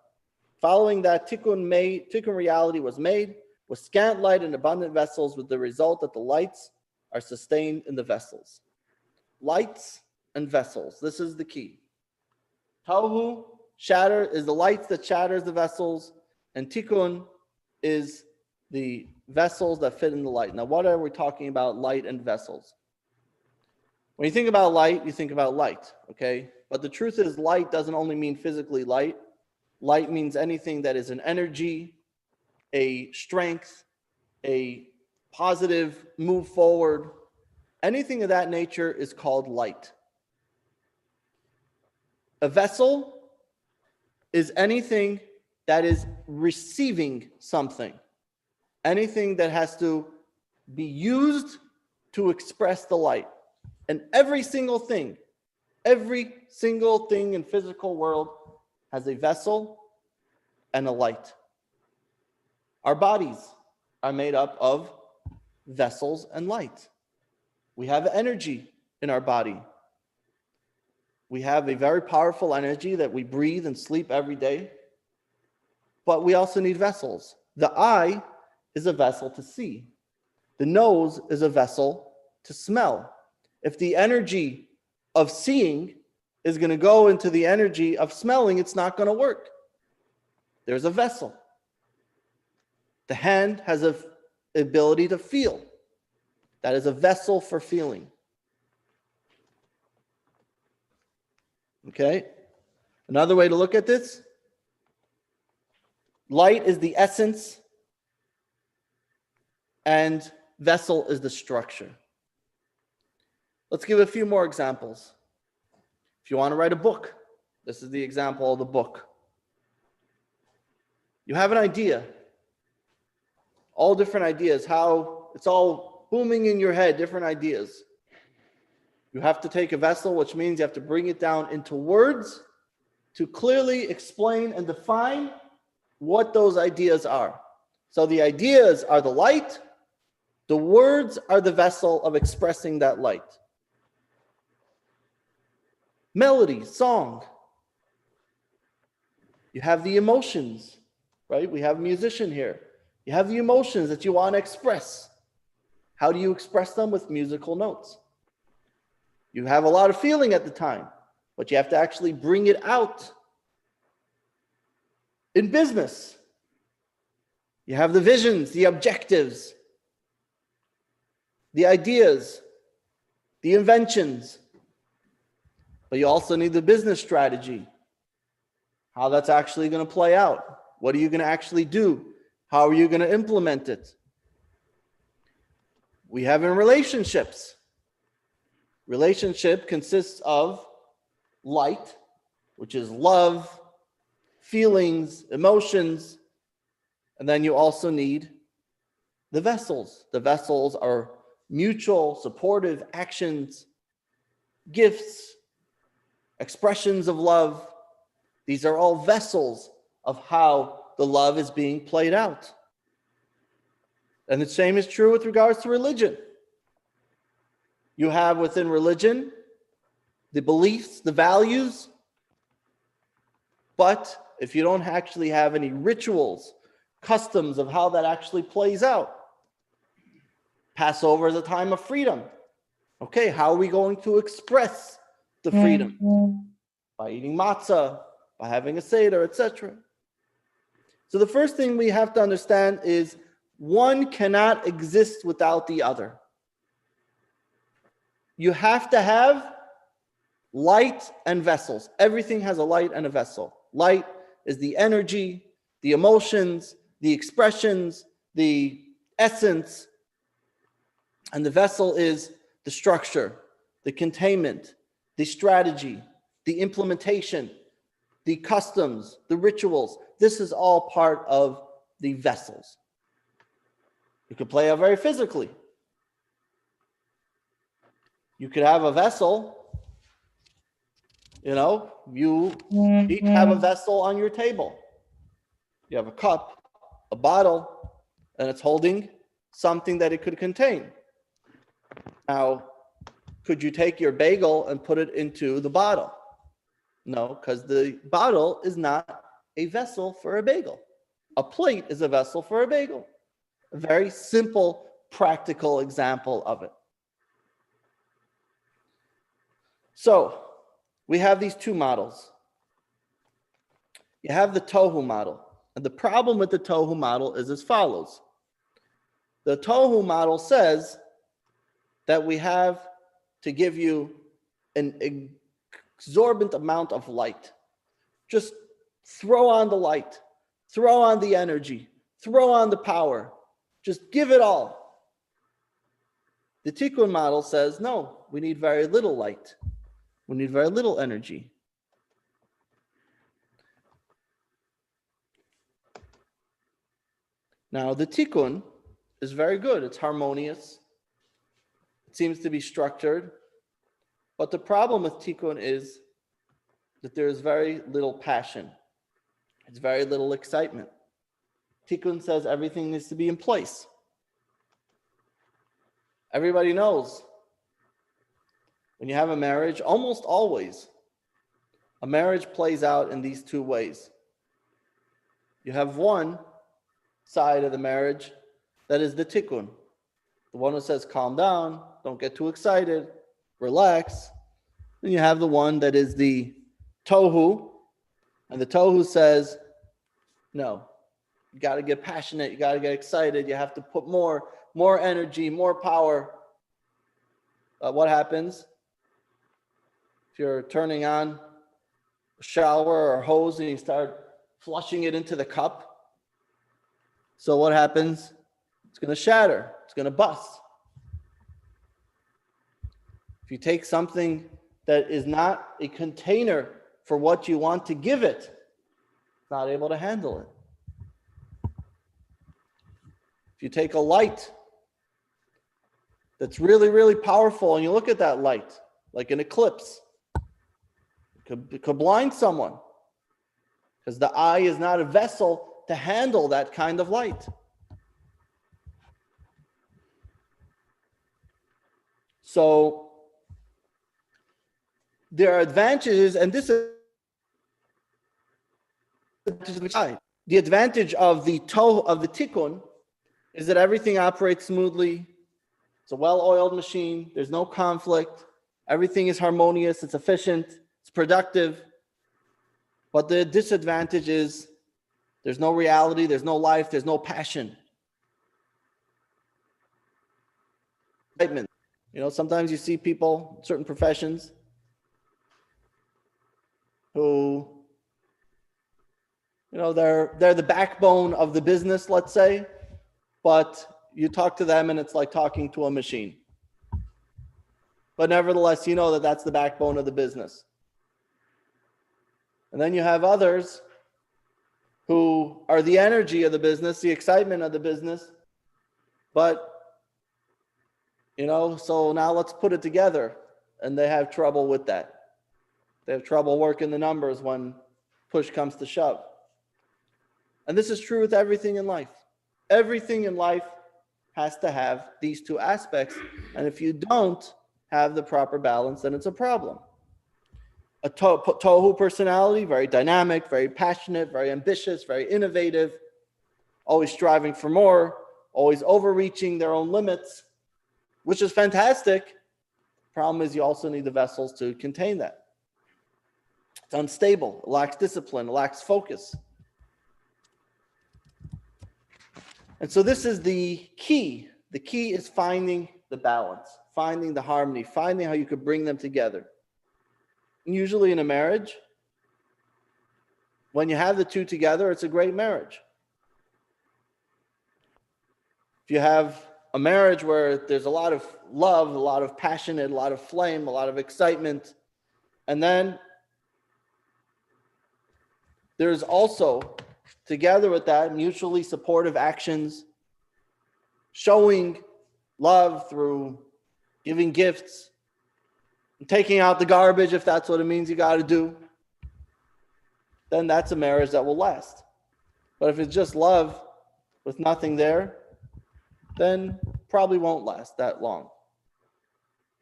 S2: Following that, Tikkun reality was made, with scant light and abundant vessels, with the result that the lights are sustained in the vessels. Lights and vessels. This is the key. Tohu is the lights that shatters the vessels, and Tikkun is the vessels that fit in the light. Now, what are we talking about, light and vessels? When you think about light, you think about light, okay? But the truth is, light doesn't only mean physically light. Light means anything that is an energy, a strength, a positive move forward. Anything of that nature is called light. A vessel is anything that is receiving something. Anything that has to be used to express the light. And every single thing in physical world has a vessel and a light. Our bodies are made up of vessels and light. We have energy in our body. We have a very powerful energy that we breathe and sleep every day. But we also need vessels. The eye is a vessel to see. The nose is a vessel to smell. If the energy of seeing is going to go into the energy of smelling, it's not going to work. There's a vessel. The hand has an ability to feel. That is a vessel for feeling. Okay? Another way to look at this, light is the essence and vessel is the structure. Let's give a few more examples. If you want to write a book, this is the example of the book. You have an idea, all different ideas, how it's all booming in your head, different ideas. You have to take a vessel, which means you have to bring it down into words to clearly explain and define what those ideas are. So the ideas are the light, the words are the vessel of expressing that light. Melody, song. You have the emotions, right? We have a musician here. You have the emotions that you want to express. How do you express them? With musical notes. You have a lot of feeling at the time, but you have to actually bring it out. In business, you have the visions, the objectives, the ideas, the inventions, but you also need the business strategy, how that's actually going to play out. What are you going to actually do? How are you going to implement it? We have in relationships. Relationship consists of light, which is love, feelings, emotions, and then you also need the vessels. The vessels are mutual, supportive actions. gifts, expressions of love. These are all vessels of how the love is being played out. And the same is true with regards to religion. You have within religion the beliefs, the values, but if you don't actually have any rituals, customs of how that actually plays out, Passover is a time of freedom. Okay, how are we going to express the freedom? By eating matzah, by having a seder, etc. So the first thing we have to understand is one cannot exist without the other. You have to have light and vessels. Everything has a light and a vessel. Light is the energy, the emotions, the expressions, the essence, and the vessel is the structure, the containment, the strategy, the implementation, the customs, the rituals. This is all part of the vessels. You could play out very physically. You could have a vessel, you each have a vessel on your table. You have a cup, a bottle, and it's holding something that it could contain. Now, could you take your bagel and put it into the bottle? No, because the bottle is not a vessel for a bagel. A plate is a vessel for a bagel. A very simple, practical example of it. So, we have these two models. You have the tohu model. And the problem with the tohu model is as follows. The tohu model says that we have to give you an exorbitant amount of light. Just throw on the light, throw on the energy, throw on the power. Just give it all. The Tikkun model says, no, we need very little light. We need very little energy. Now, the Tikkun is very good. It's harmonious. It seems to be structured. But the problem with Tikkun is that there is very little passion. It's very little excitement. Tikkun says everything needs to be in place. Everybody knows when you have a marriage, almost always, a marriage plays out in these two ways. You have one side of the marriage that is the tikkun. The one who says, calm down, don't get too excited, relax. Then you have the one that is the tohu, and the tohu says, no, you got to get passionate, you got to get excited, you have to put more energy, more power. What happens? If you're turning on a shower or a hose and you start flushing it into the cup, so what happens? It's going to shatter. It's going to bust. If you take something that is not a container for what you want to give it, it's not able to handle it. If you take a light that's really, really powerful and you look at that light, like an eclipse, it could blind someone because the eye is not a vessel to handle that kind of light. So there are advantages, and this is the advantage of the tikkun is that everything operates smoothly. It's a well-oiled machine. There's no conflict. Everything is harmonious. It's efficient. It's productive. But the disadvantage is there's no reality. There's no life. There's no passion. Sometimes you see people, certain professions, who, they're the backbone of the business, let's say, but you talk to them and it's like talking to a machine. But nevertheless, you know that that's the backbone of the business. And then you have others who are the energy of the business, the excitement of the business, but so now let's put it together. and they have trouble with that. They have trouble working the numbers when push comes to shove. And this is true with everything in life. Everything in life has to have these two aspects. And if you don't have the proper balance, then it's a problem. A tohu personality, very dynamic, very passionate, very ambitious, very innovative, always striving for more, always overreaching their own limits, which is fantastic. Problem is you also need the vessels to contain that. It's unstable, it lacks discipline, it lacks focus. And so this is the key. The key is finding the balance, finding the harmony, finding how you could bring them together. And usually in a marriage, when you have the two together, it's a great marriage. If you have a marriage where there's a lot of love, a lot of passion, a lot of flame, a lot of excitement, and then there's also, together with that, mutually supportive actions, showing love through giving gifts, taking out the garbage if that's what it means you got to do, then that's a marriage that will last. But if it's just love with nothing there, then probably won't last that long.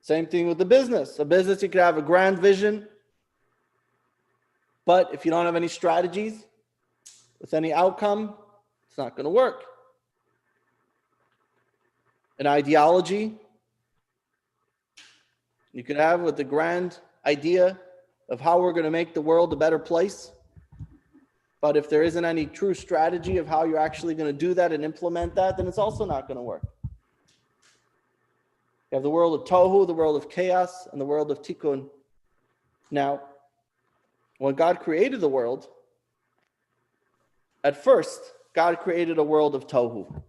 S2: Same thing with the business. A business, you could have a grand vision, but if you don't have any strategies with any outcome, it's not going to work. An ideology, you could have with the grand idea of how we're going to make the world a better place. But if there isn't any true strategy of how you're actually going to do that and implement that, then it's also not going to work. You have the world of tohu, the world of chaos, and the world of tikkun. Now, when God created the world, at first, God created a world of tohu.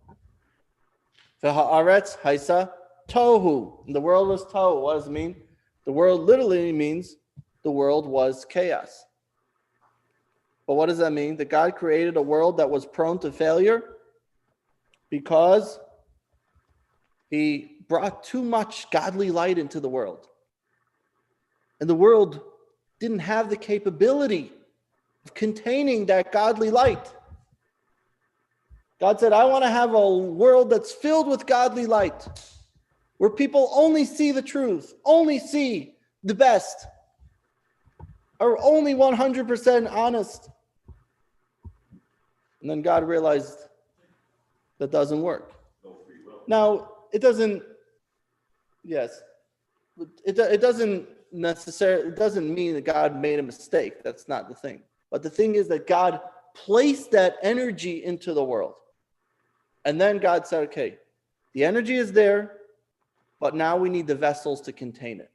S2: V'ha'aretz haisa tohu. And the world was tohu. What does it mean? The world literally means the world was chaos. But what does that mean? That God created a world that was prone to failure because he brought too much godly light into the world. And the world didn't have the capability of containing that godly light. God said, I want to have a world that's filled with godly light, where people only see the truth, only see the best, are only 100% honest. And then God realized that doesn't work.
S1: No free will.
S2: Now, it doesn't, yes, it doesn't necessarily, it doesn't mean that God made a mistake. That's not the thing. But the thing is that God placed that energy into the world. And then God said, okay, the energy is there, but now we need the vessels to contain it.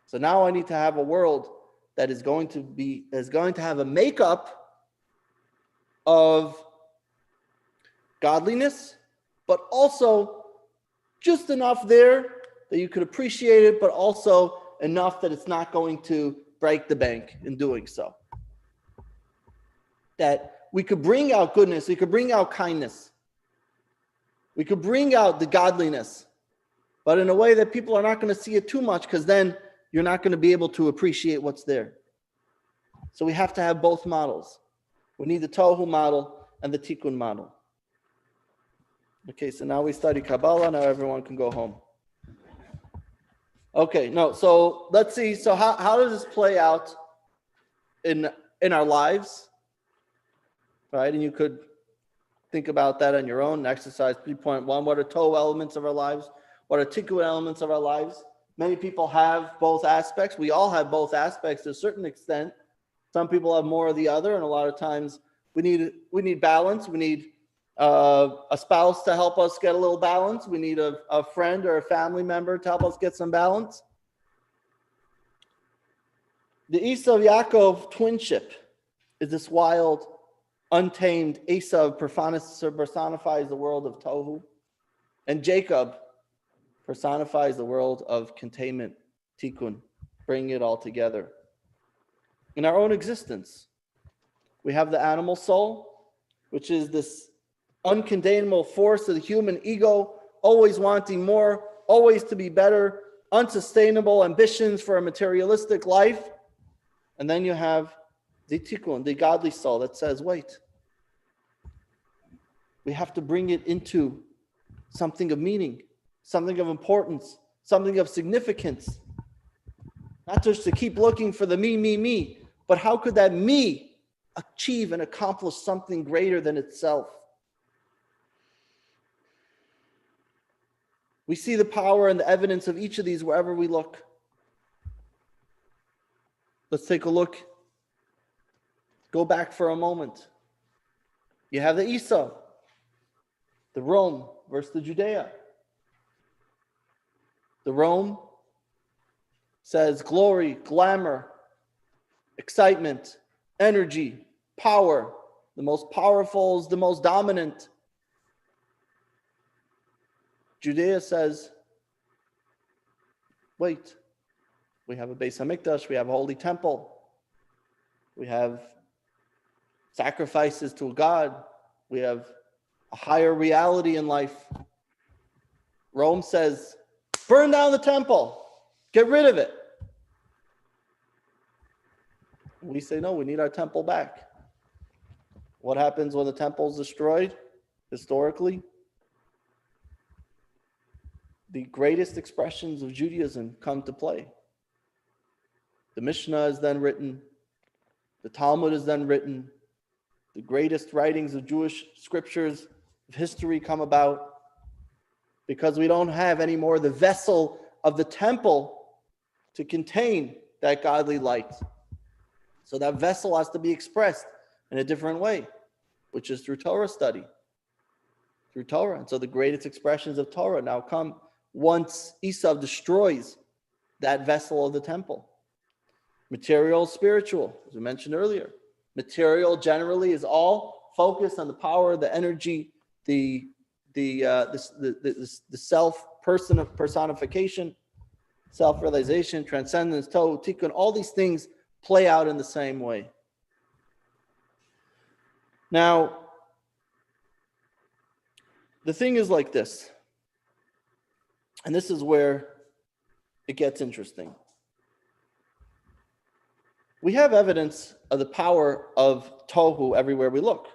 S2: So now I need to have a world that is going to have a makeup of godliness, but also just enough there that you could appreciate it, but also enough that it's not going to break the bank in doing so. That we could bring out goodness, we could bring out kindness, we could bring out the godliness, but in a way that people are not going to see it too much, because then you're not going to be able to appreciate what's there. So we have to have both models. We need the Tohu model and the Tikkun model. Okay, so now we study Kabbalah. Now everyone can go home. Okay, no, so let's see. So how does this play out in our lives? Right, and you could think about that on your own. Exercise 3.1. What are Tohu elements of our lives? What are Tikkun elements of our lives? Many people have both aspects. We all have both aspects to a certain extent. Some people have more of the other, and a lot of times we need balance. We need a spouse to help us get a little balance. We need a friend or a family member to help us get some balance. The Esav Yaakov twinship is this wild, untamed. Esav personifies the world of Tohu, and Jacob personifies the world of containment, Tikkun, bringing it all together. In our own existence, we have the animal soul, which is this uncontainable force of the human ego, always wanting more, always to be better, unsustainable ambitions for a materialistic life. And then you have the tikkun, the godly soul that says, wait, we have to bring it into something of meaning, something of importance, something of significance. Not just to keep looking for the me, but how could that me achieve and accomplish something greater than itself? We see the power and the evidence of each of these wherever we look. Let's take a look. Go back for a moment. You have the Esau, the Rome versus the Judea. The Rome says glory, glamour, excitement, energy, power. The most powerful is the most dominant. Judea says, wait, we have a Beis Hamikdash, we have a holy temple, we have sacrifices to God, we have a higher reality in life. Rome says, burn down the temple, get rid of it. We say, no, we need our temple back. What happens when the temple is destroyed historically? The greatest expressions of Judaism come to play. The Mishnah is then written, the Talmud is then written, the greatest writings of Jewish scriptures of history come about because we don't have anymore the vessel of the temple to contain that godly light. So that vessel has to be expressed in a different way, which is through Torah study, through Torah. And so the greatest expressions of Torah now come once Esau destroys that vessel of the temple. Material, spiritual, as we mentioned earlier. Material generally is all focused on the power, the energy, the self personification, self-realization, transcendence, tohu, tikkun. All these things play out in the same way. Now, the thing is like this, and this is where it gets interesting. We have evidence of the power of tohu everywhere we look.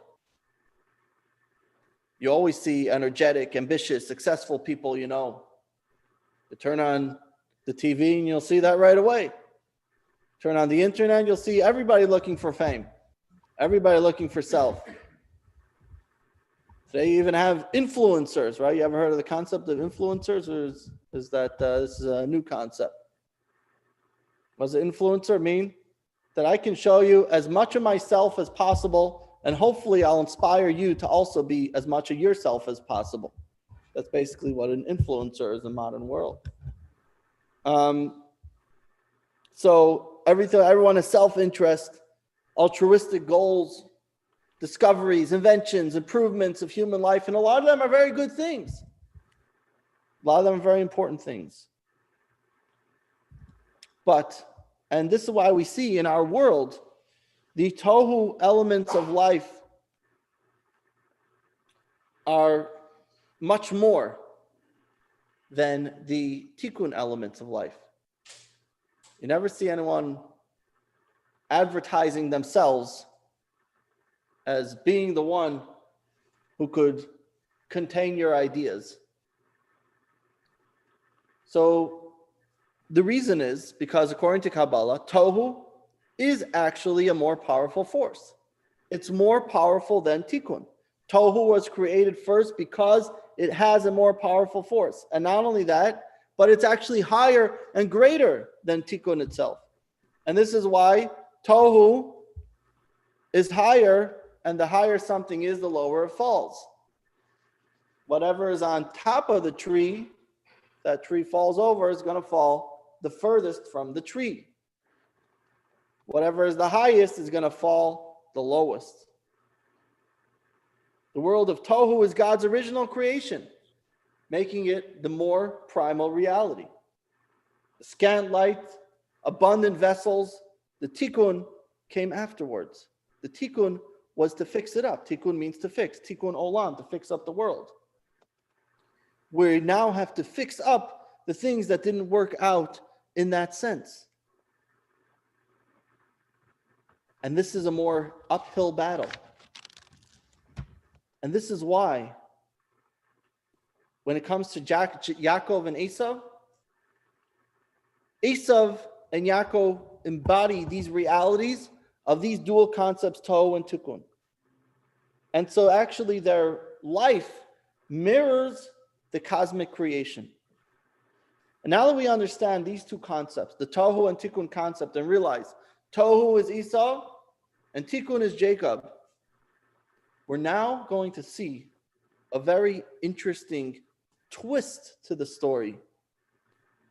S2: You always see energetic, ambitious, successful people, you know. You turn on the TV and you'll see that right away. Turn on the internet, you'll see everybody looking for fame. Everybody looking for self. They even have influencers, right? You ever heard of the concept of influencers, or is that this is a new concept? What does an influencer mean? That I can show you as much of myself as possible, and hopefully I'll inspire you to also be as much of yourself as possible. That's basically what an influencer is in the modern world. So everyone has self-interest, altruistic goals, discoveries, inventions, improvements of human life, and a lot of them are very good things. A lot of them are very important things. And this is why we see in our world, the tohu elements of life are much more than the tikkun elements of life. You never see anyone advertising themselves as being the one who could contain your ideas. So the reason is because according to Kabbalah, tohu is actually a more powerful force. It's more powerful than tikkun. Tohu was created first because it has a more powerful force. And not only that, but it's actually higher and greater than tikkun itself. And this is why tohu is higher, and the higher something is, the lower it falls. Whatever is on top of the tree, that tree falls over, is going to fall the furthest from the tree. Whatever is the highest is going to fall the lowest. The world of tohu is God's original creation, making it the more primal reality. The scant light, abundant vessels, the tikkun came afterwards. The tikkun was to fix it up. Tikkun means to fix. Tikkun olam, to fix up the world. We now have to fix up the things that didn't work out in that sense. And this is a more uphill battle. And this is why, when it comes to Yaakov and Esau and Yaakov embody these realities of these dual concepts, Tohu and Tikkun. And so actually their life mirrors the cosmic creation. And now that we understand these two concepts, the Tohu and Tikkun concept, and realize Tohu is Esau and Tikkun is Jacob, we're now going to see a very interesting twist to the story,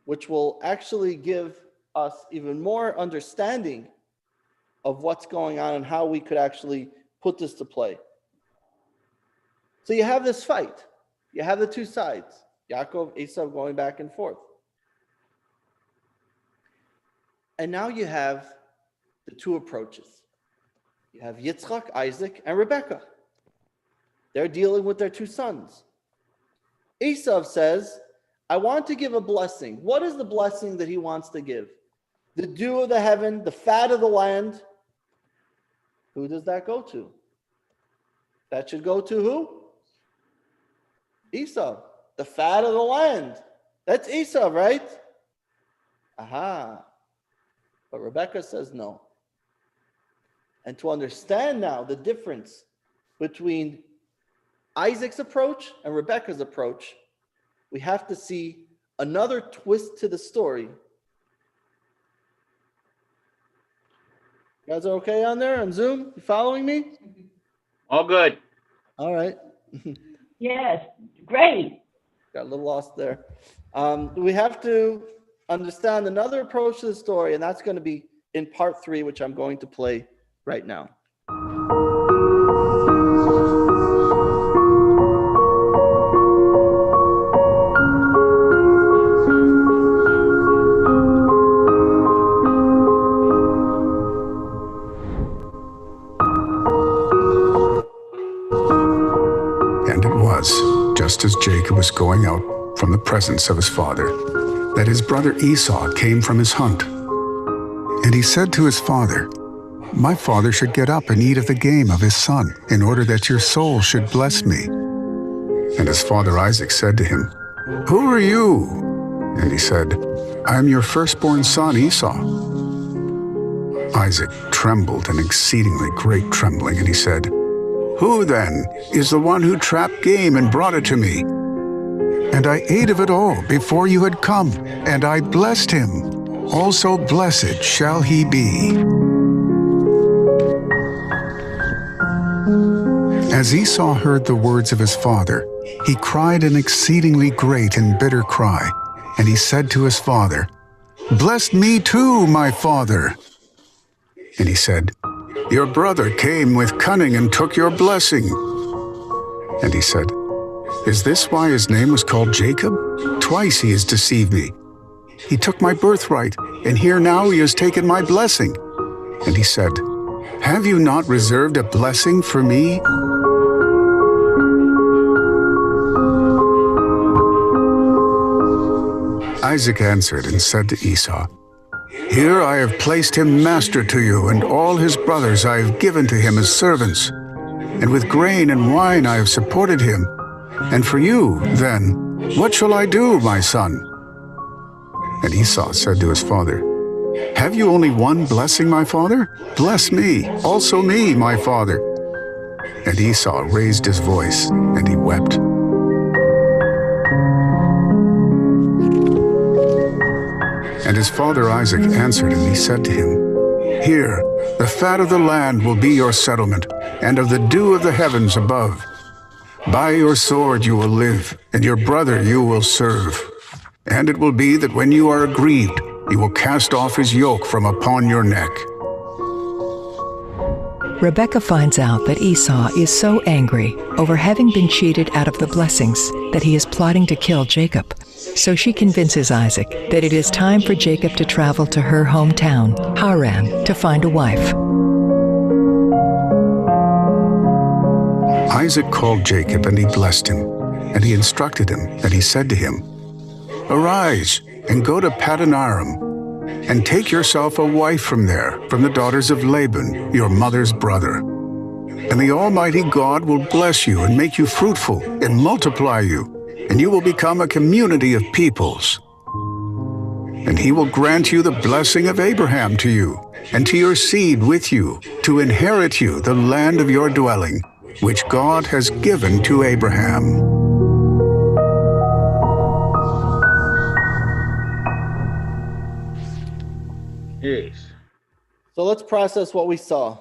S2: which will actually give us even more understanding of what's going on and how we could actually put this to play. So you have this fight. You have the two sides, Yaakov, Esau, going back and forth. And now you have the two approaches. You have Yitzchak, Isaac, and Rebekah. They're dealing with their two sons. Esau says, I want to give a blessing. What is the blessing that he wants to give? The dew of the heaven, the fat of the land. Who does that go to? That should go to who? Esau. The fat of the land. That's Esau, right? Aha. But Rebekah says no. And to understand now the difference between Isaac's approach and Rebekah's approach, we have to see another twist to the story. You guys are okay on there on Zoom? You following me?
S8: All good.
S2: All right.
S10: Yes, great.
S2: Got a little lost there. We have to understand another approach to the story, and that's going to be in part 3, which I'm going to play right now.
S5: And it was, just as Jacob was going out from the presence of his father, that his brother Esau came from his hunt. And he said to his father, My father should get up and eat of the game of his son, in order that your soul should bless me. And his father Isaac said to him, Who are you? And he said, I am your firstborn son Esau. Isaac trembled an exceedingly great trembling, and he said, Who then is the one who trapped game and brought it to me? And I ate of it all before you had come, and I blessed him. Also blessed shall he be. As Esau heard the words of his father, he cried an exceedingly great and bitter cry, and he said to his father, Bless me too, my father. And he said, Your brother came with cunning and took your blessing. And he said, Is this why his name was called Jacob? Twice he has deceived me. He took my birthright, and here now he has taken my blessing. And he said, Have you not reserved a blessing for me? Isaac answered and said to Esau, Here I have placed him master to you, and all his brothers I have given to him as servants. And with grain and wine I have supported him. And for you, then, what shall I do, my son? And Esau said to his father, Have you only one blessing, my father? Bless me, also me, my father. And Esau raised his voice, and he wept. And his father Isaac answered, and he said to him, Here, the fat of the land will be your settlement, and of the dew of the heavens above. By your sword you will live, and your brother you will serve. And it will be that when you are aggrieved, you will cast off his yoke from upon your neck.
S11: Rebekah finds out that Esau is so angry over having been cheated out of the blessings that he is plotting to kill Jacob. So she convinces Isaac that it is time for Jacob to travel to her hometown, Haran, to find a wife.
S5: Isaac called Jacob, and he blessed him, and he instructed him, and he said to him, Arise and go to Padanaram, and take yourself a wife from there, from the daughters of Laban, your mother's brother. And the Almighty God will bless you and make you fruitful and multiply you, and you will become a community of peoples. And he will grant you the blessing of Abraham to you, and to your seed with you, to inherit you the land of your dwelling, which God has given to Abraham.
S8: Yes.
S2: So let's process what we saw.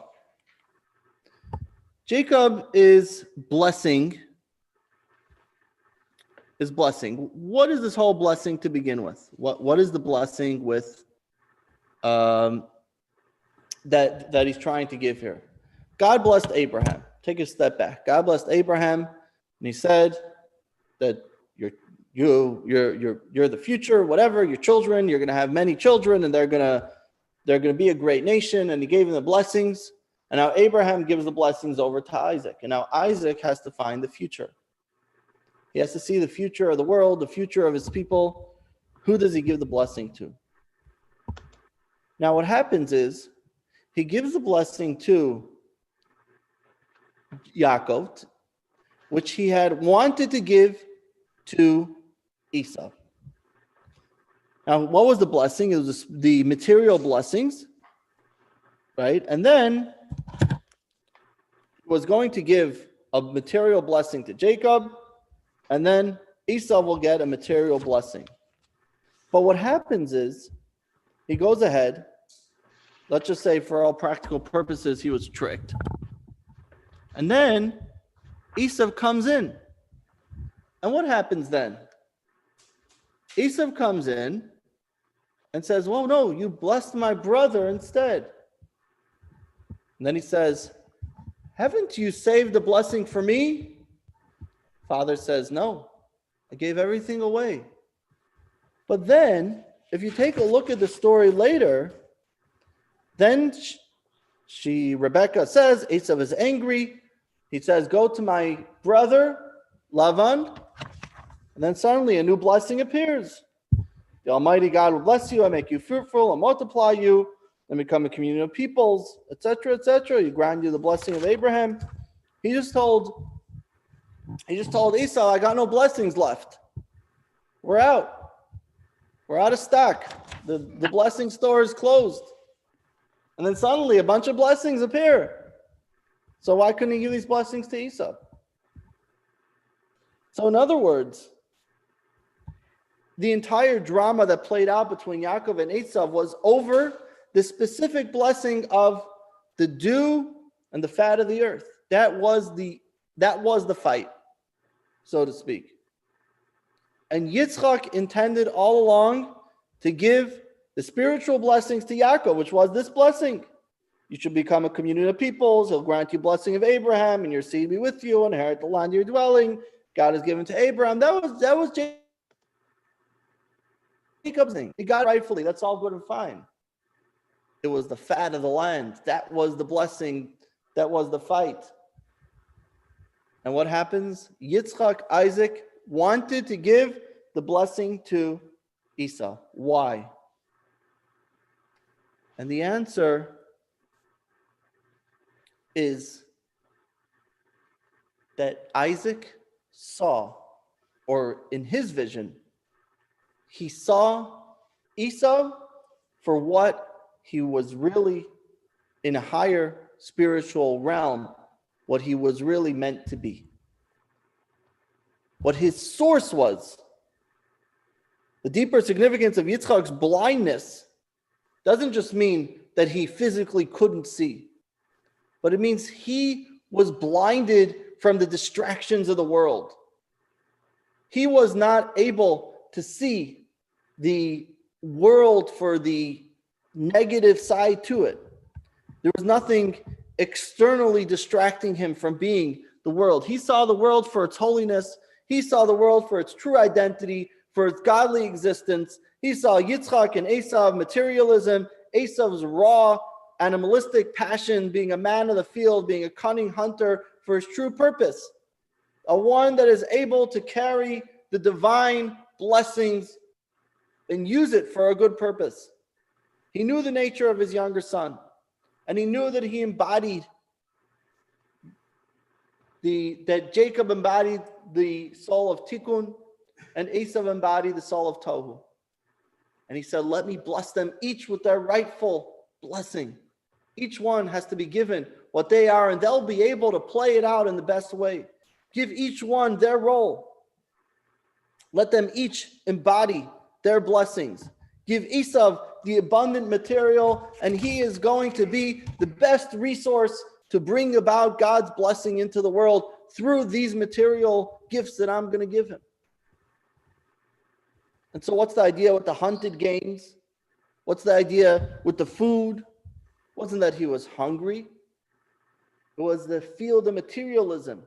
S2: Jacob is blessing. What is this whole blessing to begin with? What is the blessing with that he's trying to give here? God blessed Abraham. Take a step back. God blessed Abraham, and he said that you're the future, whatever, your children, you're gonna have many children, and they're gonna be a great nation, and he gave him the blessings. And now Abraham gives the blessings over to Isaac. And now Isaac has to find the future. He has to see the future of the world, the future of his people. Who does he give the blessing to? Now what happens is he gives the blessing to Yaakov, which he had wanted to give to Esau. Now, what was the blessing? It was the material blessings, right? And then was going to give a material blessing to Jacob, and then Esau will get a material blessing. But what happens is he goes ahead, let's just say for all practical purposes, he was tricked. And then Esau comes in. And what happens then? Esau comes in and says, well, no, you blessed my brother instead. And then he says, haven't you saved the blessing for me? Father says, no, I gave everything away. But then, if you take a look at the story later, then Rebecca says, Esau is angry. He says, go to my brother, Lavan. And then suddenly a new blessing appears. The Almighty God will bless you, I make you fruitful, and multiply you, and become a community of peoples, etc., etc. You grant you the blessing of Abraham. He just told Esau, I got no blessings left. We're out. We're out of stock. The blessing store is closed. And then suddenly a bunch of blessings appear. So why couldn't he give these blessings to Esau? So in other words, the entire drama that played out between Yaakov and Esau was over the specific blessing of the dew and the fat of the earth. That was the fight, so to speak. And Yitzchak intended all along to give the spiritual blessings to Yaakov, which was this blessing. You should become a community of peoples. He'll grant you blessing of Abraham, and your seed be with you, and inherit the land of your dwelling. God has given to Abraham. That was Jacob's thing. He got it rightfully. That's all good and fine. It was the fat of the land. That was the blessing. That was the fight. And what happens? Yitzchak, Isaac, wanted to give the blessing to Esau. Why? And the answer is that Isaac saw, or in his vision, he saw Esau for what he was really in a higher spiritual realm, what he was really meant to be. What his source was. The deeper significance of Yitzchak's blindness doesn't just mean that he physically couldn't see, but it means he was blinded from the distractions of the world. He was not able to see the world for the negative side to it. There was nothing externally distracting him from being the world. He saw the world for its holiness. He saw the world for its true identity, for its godly existence. He saw Yitzchak and Esau materialism, Esau's raw animalistic passion, being a man of the field, being a cunning hunter for his true purpose, a one that is able to carry the divine blessings and use it for a good purpose. He knew the nature of his younger son, and he knew that he embodied that Jacob embodied the soul of Tikkun, and Esau embodied the soul of Tohu. And he said, let me bless them each with their rightful blessing. Each one has to be given what they are, and they'll be able to play it out in the best way. Give each one their role. Let them each embody their blessings. Give Esau the abundant material, and he is going to be the best resource to bring about God's blessing into the world through these material gifts that I'm going to give him. And so what's the idea with the hunted games? What's the idea with the food? Wasn't that he was hungry. It was the field of materialism.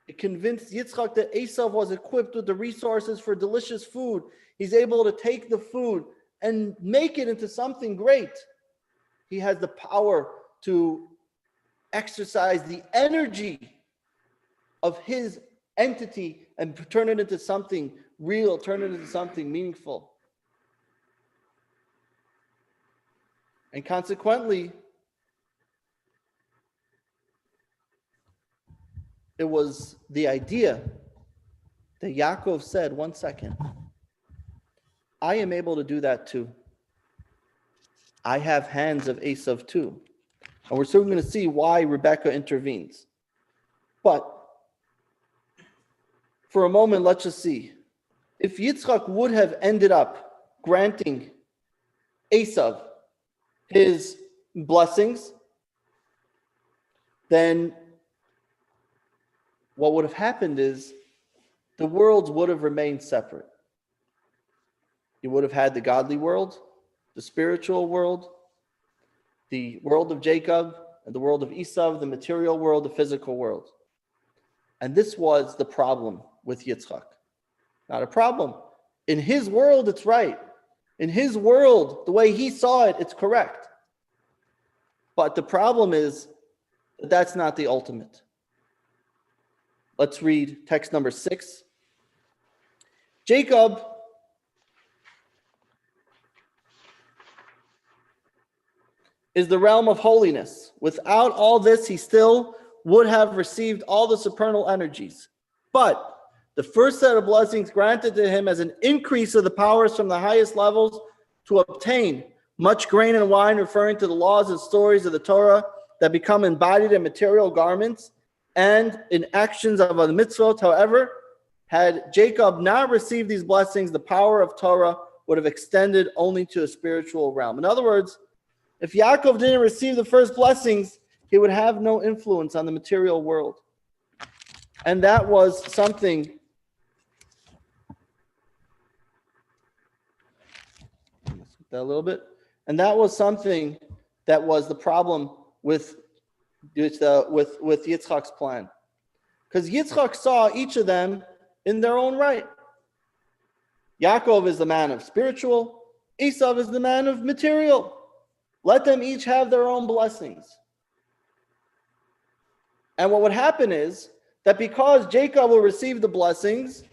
S2: It convinced Yitzchak that Esau was equipped with the resources for delicious food. He's able to take the food and make it into something great. He has the power to exercise the energy of his entity and turn it into something real, turn it into something meaningful. And consequently, it was the idea that Yaakov said, 1 second, I am able to do that too. I have hands of Esau too. And we're soon going to see why Rebekah intervenes. But for a moment, let's just see. If Yitzchak would have ended up granting Esau his blessings, then what would have happened is the worlds would have remained separate. You would have had the godly world, the spiritual world, the world of Jacob, and the world of Esau, the material world, the physical world. And this was the problem with Yitzchak. Not a problem. In his world, it's right. In his world, the way he saw it, it's correct. But the problem is that that's not the ultimate. Let's read text number 6. Jacob is the realm of holiness. Without all this, he still would have received all the supernal energies. But the first set of blessings granted to him as an increase of the powers from the highest levels to obtain much grain and wine, referring to the laws and stories of the Torah that become embodied in material garments and in actions of the mitzvot. However, had Jacob not received these blessings, the power of Torah would have extended only to a spiritual realm. In other words, if Yaakov didn't receive the first blessings, he would have no influence on the material world. And that was something a little bit. And that was something that was the problem with Yitzchak's plan. Because Yitzchak saw each of them in their own right. Yaakov is the man of spiritual. Esau is the man of material. Let them each have their own blessings. And what would happen is that because Jacob will receive the blessings,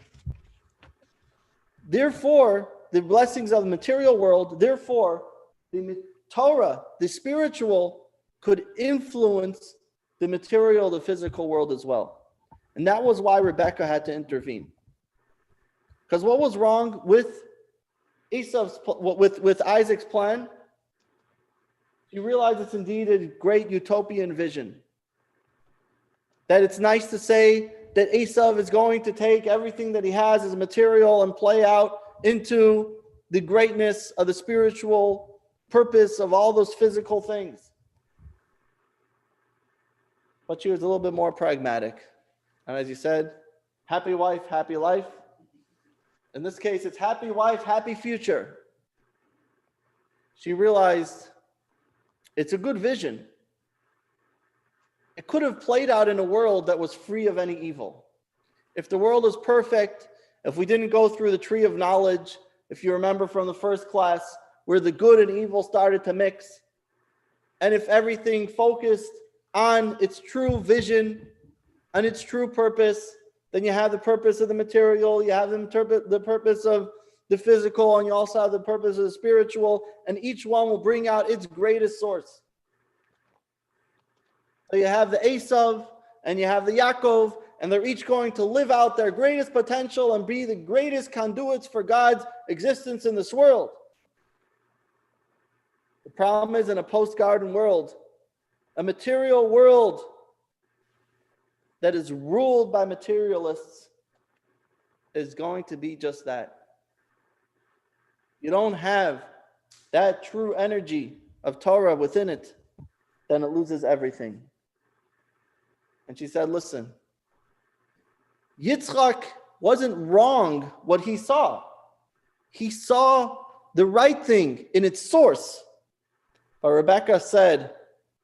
S2: therefore, the blessings of the material world, therefore, the Torah, the spiritual, could influence the material, the physical world as well. And that was why Rebekah had to intervene. Because what was wrong with Isaac's plan? You realize it's indeed a great utopian vision. That it's nice to say that Esau is going to take everything that he has as material and play out into the greatness of the spiritual purpose of all those physical things. But she was a little bit more pragmatic. And as you said, happy wife, happy life. In this case, it's happy wife, happy future. She realized it's a good vision. It could have played out in a world that was free of any evil. If the world was perfect, if we didn't go through the tree of knowledge, if you remember from the first class, where the good and evil started to mix, and if everything focused on its true vision and its true purpose, then you have the purpose of the material, you have the purpose of the physical, and you also have the purpose of the spiritual, and each one will bring out its greatest source. So you have the Esav and you have the Yaakov, and they're each going to live out their greatest potential and be the greatest conduits for God's existence in this world. The problem is, in a post-garden world, a material world that is ruled by materialists is going to be just that. You don't have that true energy of Torah within it, then it loses everything. And she said, listen, Yitzchak wasn't wrong what he saw. He saw the right thing in its source. But Rebecca said,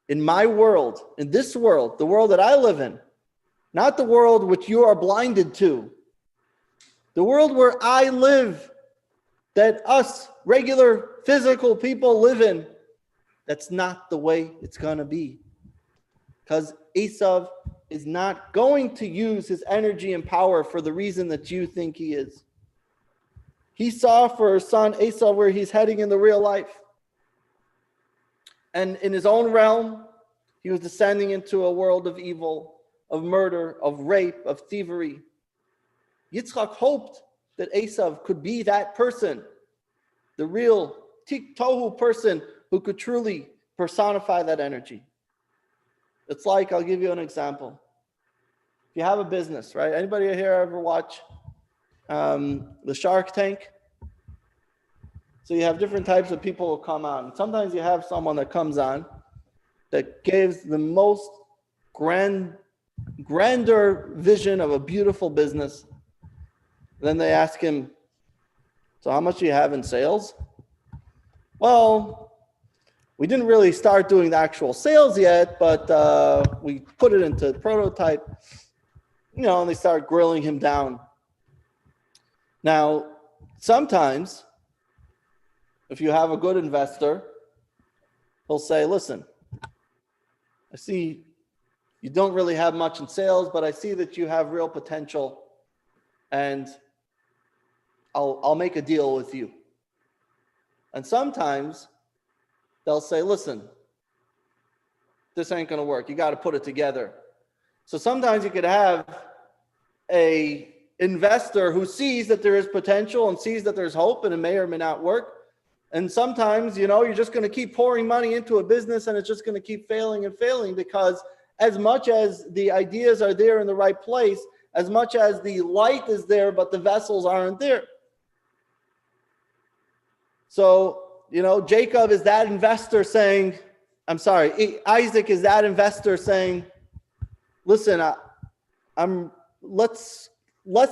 S2: in my world, in this world, the world that I live in, not the world which you are blinded to, the world where I live, that us regular physical people live in, that's not the way it's going to be. Because Esav is not going to use his energy and power for the reason that you think he is. He saw for his son Esav where he's heading in the real life. And in his own realm, he was descending into a world of evil, of murder, of rape, of thievery. Yitzchak hoped that Esav could be that person, the real tik tohu person who could truly personify that energy. It's like, I'll give you an example. If you have a business, right? Anybody here ever watch the Shark Tank? So you have different types of people who come on. Sometimes you have someone that comes on that gives the most grander vision of a beautiful business. Then they ask him, so how much do you have in sales? Well, we didn't really start doing the actual sales yet, but we put it into prototype, and they start grilling him down. Now, sometimes, if you have a good investor, he'll say, listen, I see you don't really have much in sales, but I see that you have real potential, and I'll make a deal with you. And sometimes they'll say, listen, this ain't going to work. You got to put it together. So sometimes you could have a investor who sees that there is potential and sees that there's hope and it may or may not work. And sometimes, you're just going to keep pouring money into a business and it's just going to keep failing and failing, because as much as the ideas are there in the right place, as much as the light is there, but the vessels aren't there. So, Jacob is that investor saying, Isaac is that investor saying, listen, let's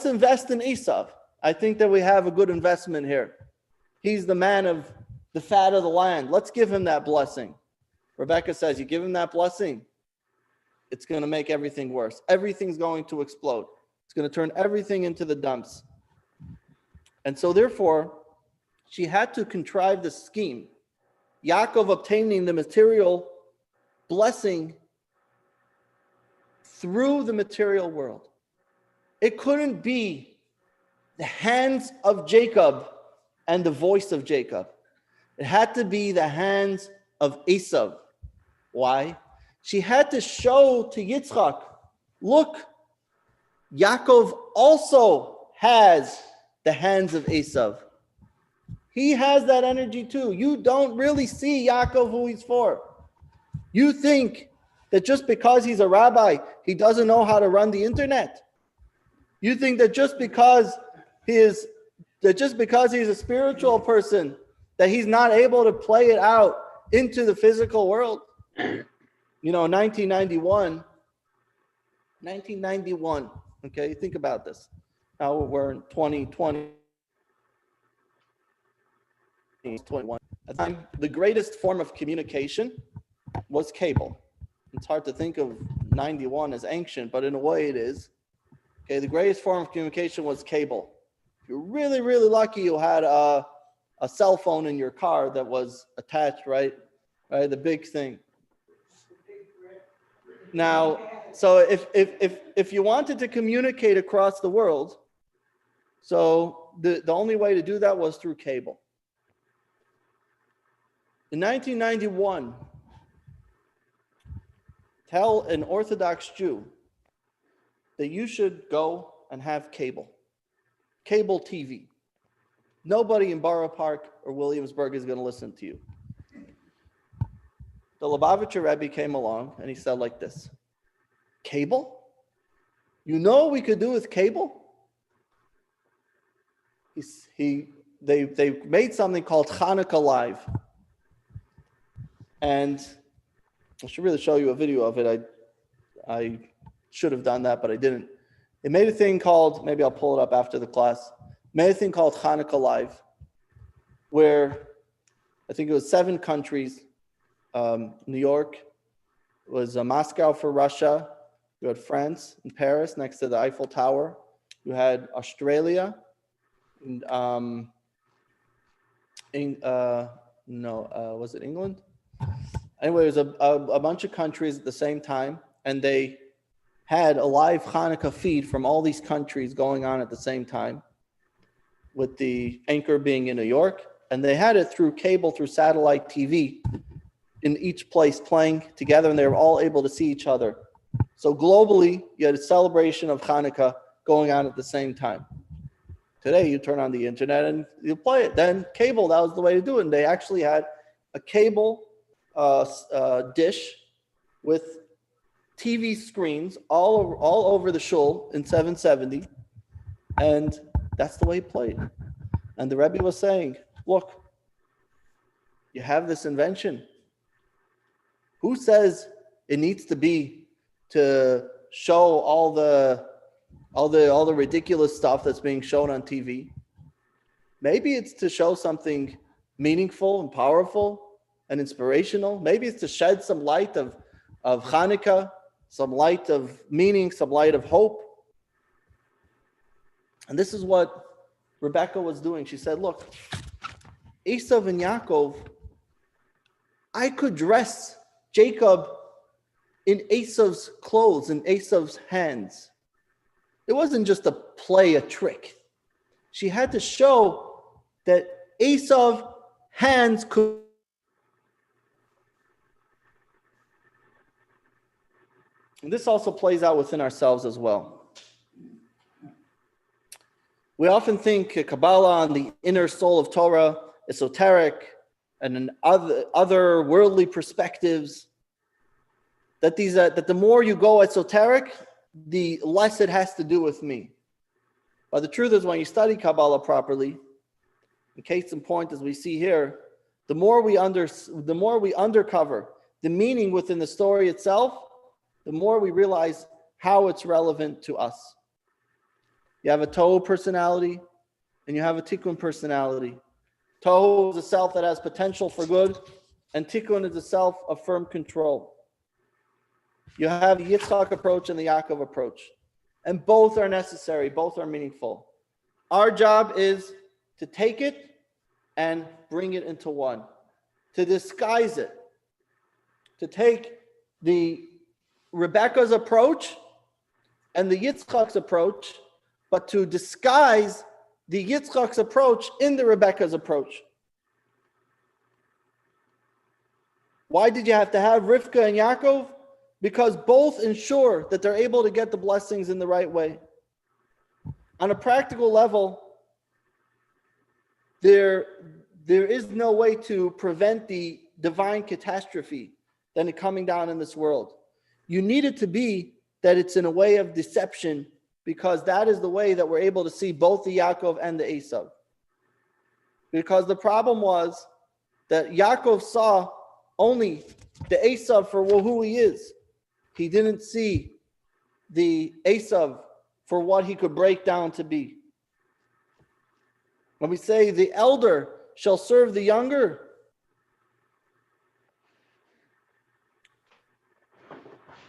S2: invest in Esav. I think that we have a good investment here. He's the man of the fat of the land. Let's give him that blessing. Rebecca says, you give him that blessing, it's going to make everything worse. Everything's going to explode. It's going to turn everything into the dumps. And so therefore, she had to contrive the scheme. Yaakov obtaining the material blessing through the material world. It couldn't be the hands of Jacob and the voice of Jacob. It had to be the hands of Esav. Why? She had to show to Yitzchak, look, Yaakov also has the hands of Esav. He has that energy too. You don't really see Yaakov who he's for. You think that just because he's a rabbi, he doesn't know how to run the internet. You think that just because he's a spiritual person, that he's not able to play it out into the physical world. 1991, okay, think about this. Now we're in 2020. 21. At the time, the greatest form of communication was cable. It's hard to think of 91 as ancient, but in a way it is. Okay, the greatest form of communication was cable. If you're really, really lucky, you had a cell phone in your car that was attached, right? The big thing. Now, so if you wanted to communicate across the world, so the only way to do that was through cable. In 1991, tell an Orthodox Jew that you should go and have cable TV. Nobody in Borough Park or Williamsburg is going to listen to you. The Lubavitcher Rebbe came along and he said like this, cable? You know what we could do with cable? They made something called Hanukkah Live. And I should really show you a video of it. I should have done that, but I didn't. It made a thing called, maybe I'll pull it up after the class, made a thing called Hanukkah Live, where I think it was 7 countries. New York was Moscow for Russia. You had France and Paris next to the Eiffel Tower. You had Australia. And, was it England? Anyway, it was a bunch of countries at the same time, and they had a live Hanukkah feed from all these countries going on at the same time, with the anchor being in New York, and they had it through cable, through satellite TV, in each place playing together, and they were all able to see each other. So globally, you had a celebration of Hanukkah going on at the same time. Today, you turn on the internet and you play it. Then cable, that was the way to do it. And they actually had a cable dish with TV screens all over the shul in 770. And that's the way it played. And the Rebbe was saying, look, you have this invention. Who says it needs to be to show all the ridiculous stuff that's being shown on TV? Maybe it's to show something meaningful and powerful and inspirational. Maybe it's to shed some light of Hanukkah, some light of meaning, some light of hope. And this is what Rebecca was doing. She said, look, Esav and Yaakov, I could dress Jacob in Esav's clothes, in Esav's hands. It wasn't just a trick. She had to show that Esav's hands could. And this also plays out within ourselves as well. We often think Kabbalah and the inner soul of Torah, esoteric, and in other worldly perspectives, that the more you go esoteric, the less it has to do with me. But the truth is, when you study Kabbalah properly, in case in point as we see here, the more we uncover the meaning within the story itself, the more we realize how it's relevant to us. You have a Tohu personality and you have a Tikkun personality. Tohu is a self that has potential for good, and Tikkun is a self of firm control. You have the Yitzchak approach and the Yaakov approach, and both are necessary, both are meaningful. Our job is to take it and bring it into one, to disguise it, to take the Rebecca's approach and the Yitzchak's approach, but to disguise the Yitzchak's approach in the Rebecca's approach. Why did you have to have Rivka and Yaakov? Because both ensure that they're able to get the blessings in the right way. On a practical level, there is no way to prevent the divine catastrophe than it coming down in this world. You need it to be that it's in a way of deception, because that is the way that we're able to see both the Yaakov and the Esav. Because the problem was that Yaakov saw only the Esav for who he is. He didn't see the Esav for what he could break down to be. When we say the elder shall serve the younger,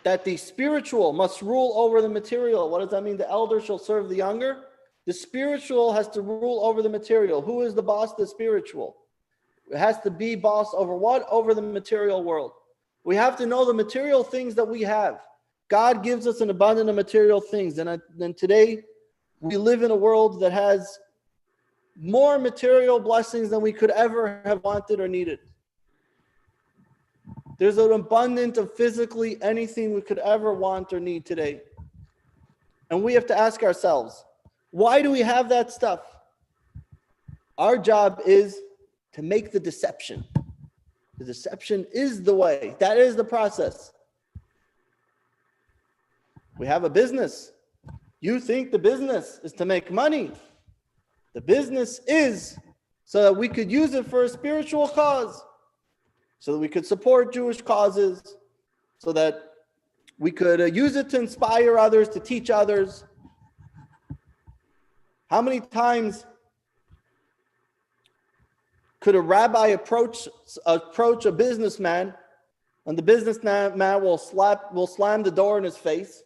S2: that the spiritual must rule over the material. What does that mean? The elder shall serve the younger? The spiritual has to rule over the material. Who is the boss? The spiritual. It has to be boss over what? Over the material world. We have to know the material things that we have. God gives us an abundance of material things. And today we live in a world that has more material blessings than we could ever have wanted or needed. There's an abundance of physically anything we could ever want or need today. And we have to ask ourselves, why do we have that stuff? Our job is to make the deception. The deception is the way. That is the process. We have a business. You think the business is to make money. The business is so that we could use it for a spiritual cause, so that we could support Jewish causes, so that we could use it to inspire others, to teach others. How many times could a rabbi approach a businessman, and the businessman will slam the door in his face?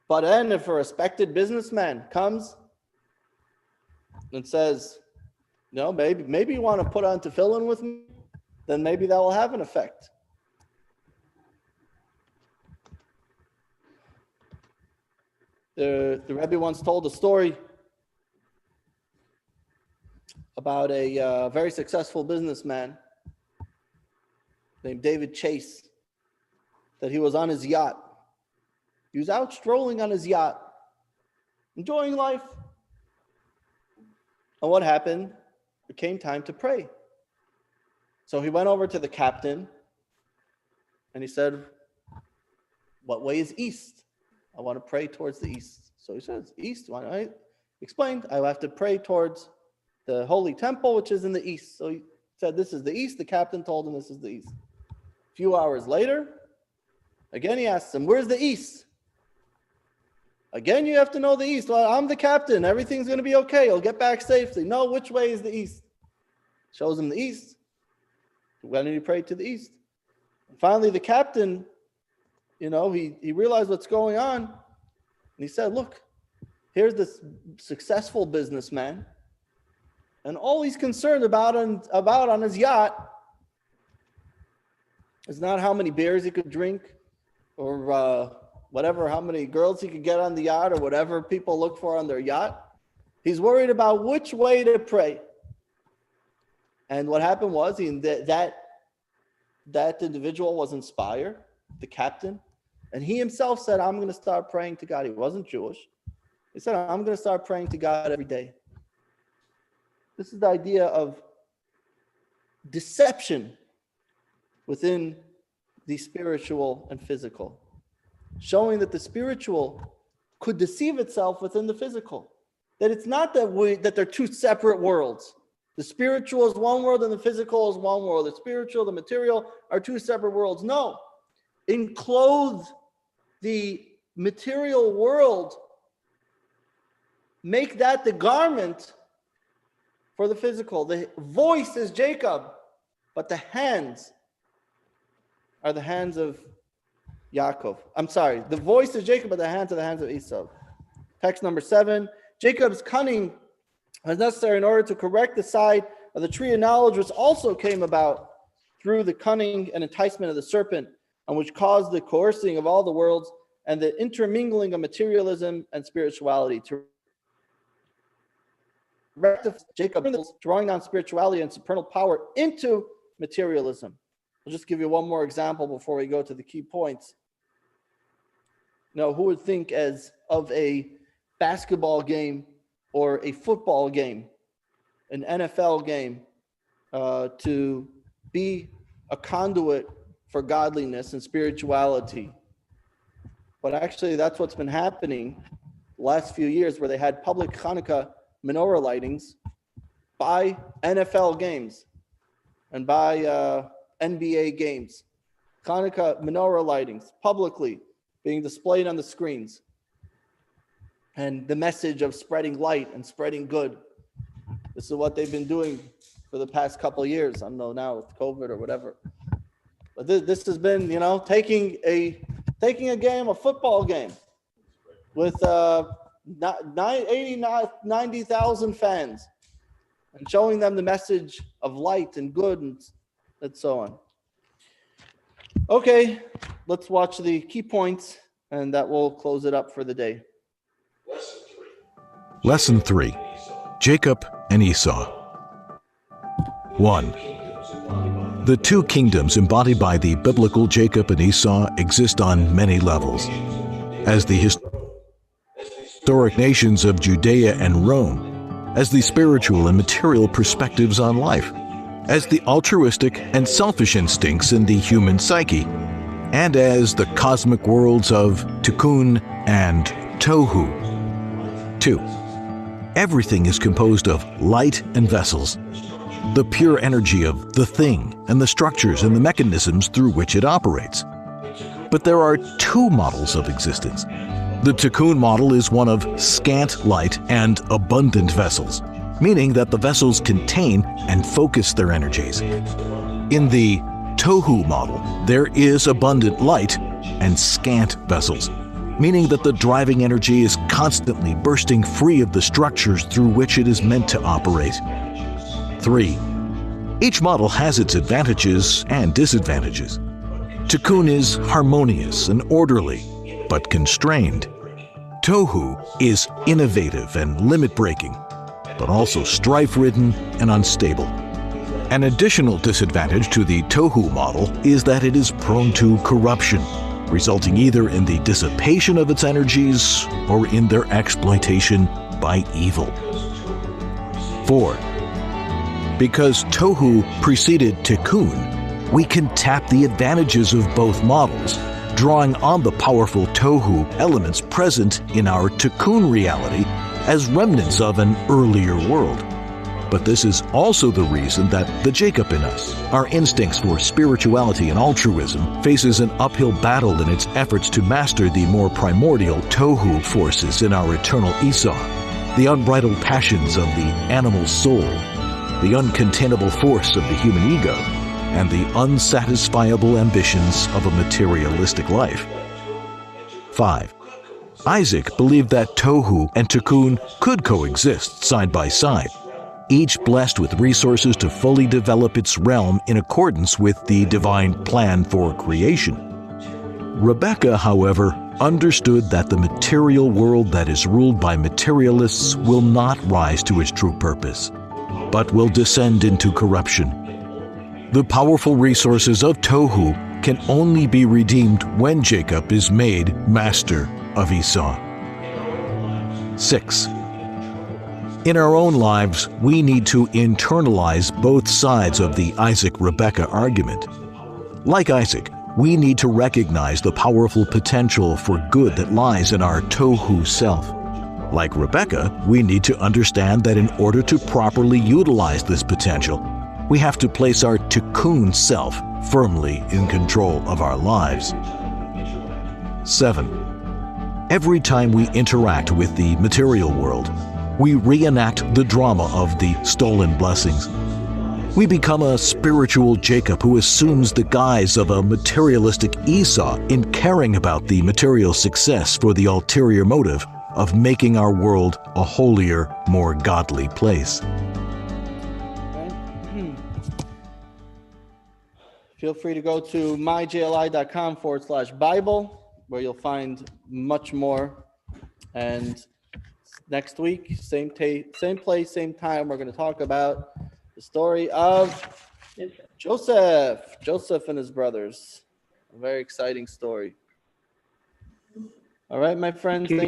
S2: But then if a respected businessman comes and says, no, maybe you want to put on tefillin with me, then maybe that will have an effect. The Rebbe once told a story about a very successful businessman named David Chase, that he was on his yacht. He was out strolling on his yacht, enjoying life. And what happened? It came time to pray. So he went over to the captain and he said, what way is east? I want to pray towards the east. So he says, east? Why not? I explained, I have to pray towards the holy temple, which is in the east. So he said, this is the east. The captain told him this is the east. A few hours later, again he asked him, where's the east? Again, you have to know the east. Well, I'm the captain. Everything's going to be okay. You'll get back safely. No, which way is the east? Shows him the east. Why don't you pray to the east? And finally, the captain, he realized what's going on. And he said, look, here's this successful businessman. And all he's concerned about on his yacht is not how many beers he could drink or how many girls he could get on the yacht or whatever people look for on their yacht. He's worried about which way to pray. And what happened was that individual was inspired, the captain, and he himself said, I'm going to start praying to God. He wasn't Jewish. He said, I'm going to start praying to God every day. This is the idea of deception within the spiritual and physical, showing that the spiritual could deceive itself within the physical, that it's not that they're two separate worlds. The spiritual is one world and the physical is one world. The spiritual, the material are two separate worlds. No, enclose the material world, make that the garment for the physical. The voice is Jacob, but the hands are the hands of Yaakov. I'm sorry, the voice is Jacob, but the hands of Esau. Text number 7, Jacob's cunning was necessary in order to correct the side of the tree of knowledge, which also came about through the cunning and enticement of the serpent, and which caused the coercing of all the worlds and the intermingling of materialism and spirituality. To rectify Jacob, drawing down spirituality and supernal power into materialism. I'll just give you one more example before we go to the key points. Now, who would think as of a basketball game or a football game, an NFL game, to be a conduit for godliness and spirituality? But actually, that's what's been happening the last few years, where they had public Hanukkah menorah lightings by NFL games and by NBA games. Hanukkah menorah lightings publicly being displayed on the screens. And the message of spreading light and spreading good. This is what they've been doing for the past couple of years. I don't know now with COVID or whatever. But this has been, taking a game, a football game, with 90,000 fans, and showing them the message of light and good and so on. Okay, let's watch the key points, and that will close it up for the day.
S12: Lesson 3. Jacob and Esau. 1. The two kingdoms embodied by the biblical Jacob and Esau exist on many levels. As the historic nations of Judea and Rome, as the spiritual and material perspectives on life, as the altruistic and selfish instincts in the human psyche, and as the cosmic worlds of Tikkun and Tohu. 2. Everything is composed of light and vessels, the pure energy of the thing and the structures and the mechanisms through which it operates. But there are two models of existence. The Tikkun model is one of scant light and abundant vessels, meaning that the vessels contain and focus their energies. In the Tohu model, there is abundant light and scant vessels, meaning that the driving energy is constantly bursting free of the structures through which it is meant to operate. 3. Each model has its advantages and disadvantages. Tikkun is harmonious and orderly, but constrained. Tohu is innovative and limit-breaking, but also strife-ridden and unstable. An additional disadvantage to the Tohu model is that it is prone to corruption, resulting either in the dissipation of its energies or in their exploitation by evil. 4. Because Tohu preceded Tikkun, we can tap the advantages of both models, drawing on the powerful Tohu elements present in our Tikkun reality as remnants of an earlier world. But this is also the reason that the Jacob in us, our instincts for spirituality and altruism, faces an uphill battle in its efforts to master the more primordial Tohu forces in our eternal Esau, the unbridled passions of the animal soul, the uncontainable force of the human ego, and the unsatisfiable ambitions of a materialistic life. 5. Isaac believed that Tohu and Tikkun could coexist side by side, each blessed with resources to fully develop its realm in accordance with the divine plan for creation. Rebekah, however, understood that the material world that is ruled by materialists will not rise to its true purpose, but will descend into corruption. The powerful resources of Tohu can only be redeemed when Jacob is made master of Esau. 6. In our own lives, we need to internalize both sides of the Isaac-Rebekah argument. Like Isaac, we need to recognize the powerful potential for good that lies in our Tohu self. Like Rebekah, we need to understand that in order to properly utilize this potential, we have to place our Tikkun self firmly in control of our lives. 7. Every time we interact with the material world, we reenact the drama of the stolen blessings. We become a spiritual Jacob who assumes the guise of a materialistic Esau in caring about the material success for the ulterior motive of making our world a holier, more godly place.
S2: Feel free to go to myjli.com/Bible, where you'll find much more. And next week, same place, same time, we're going to talk about the story of Joseph and his brothers. A very exciting story. All right, my friends.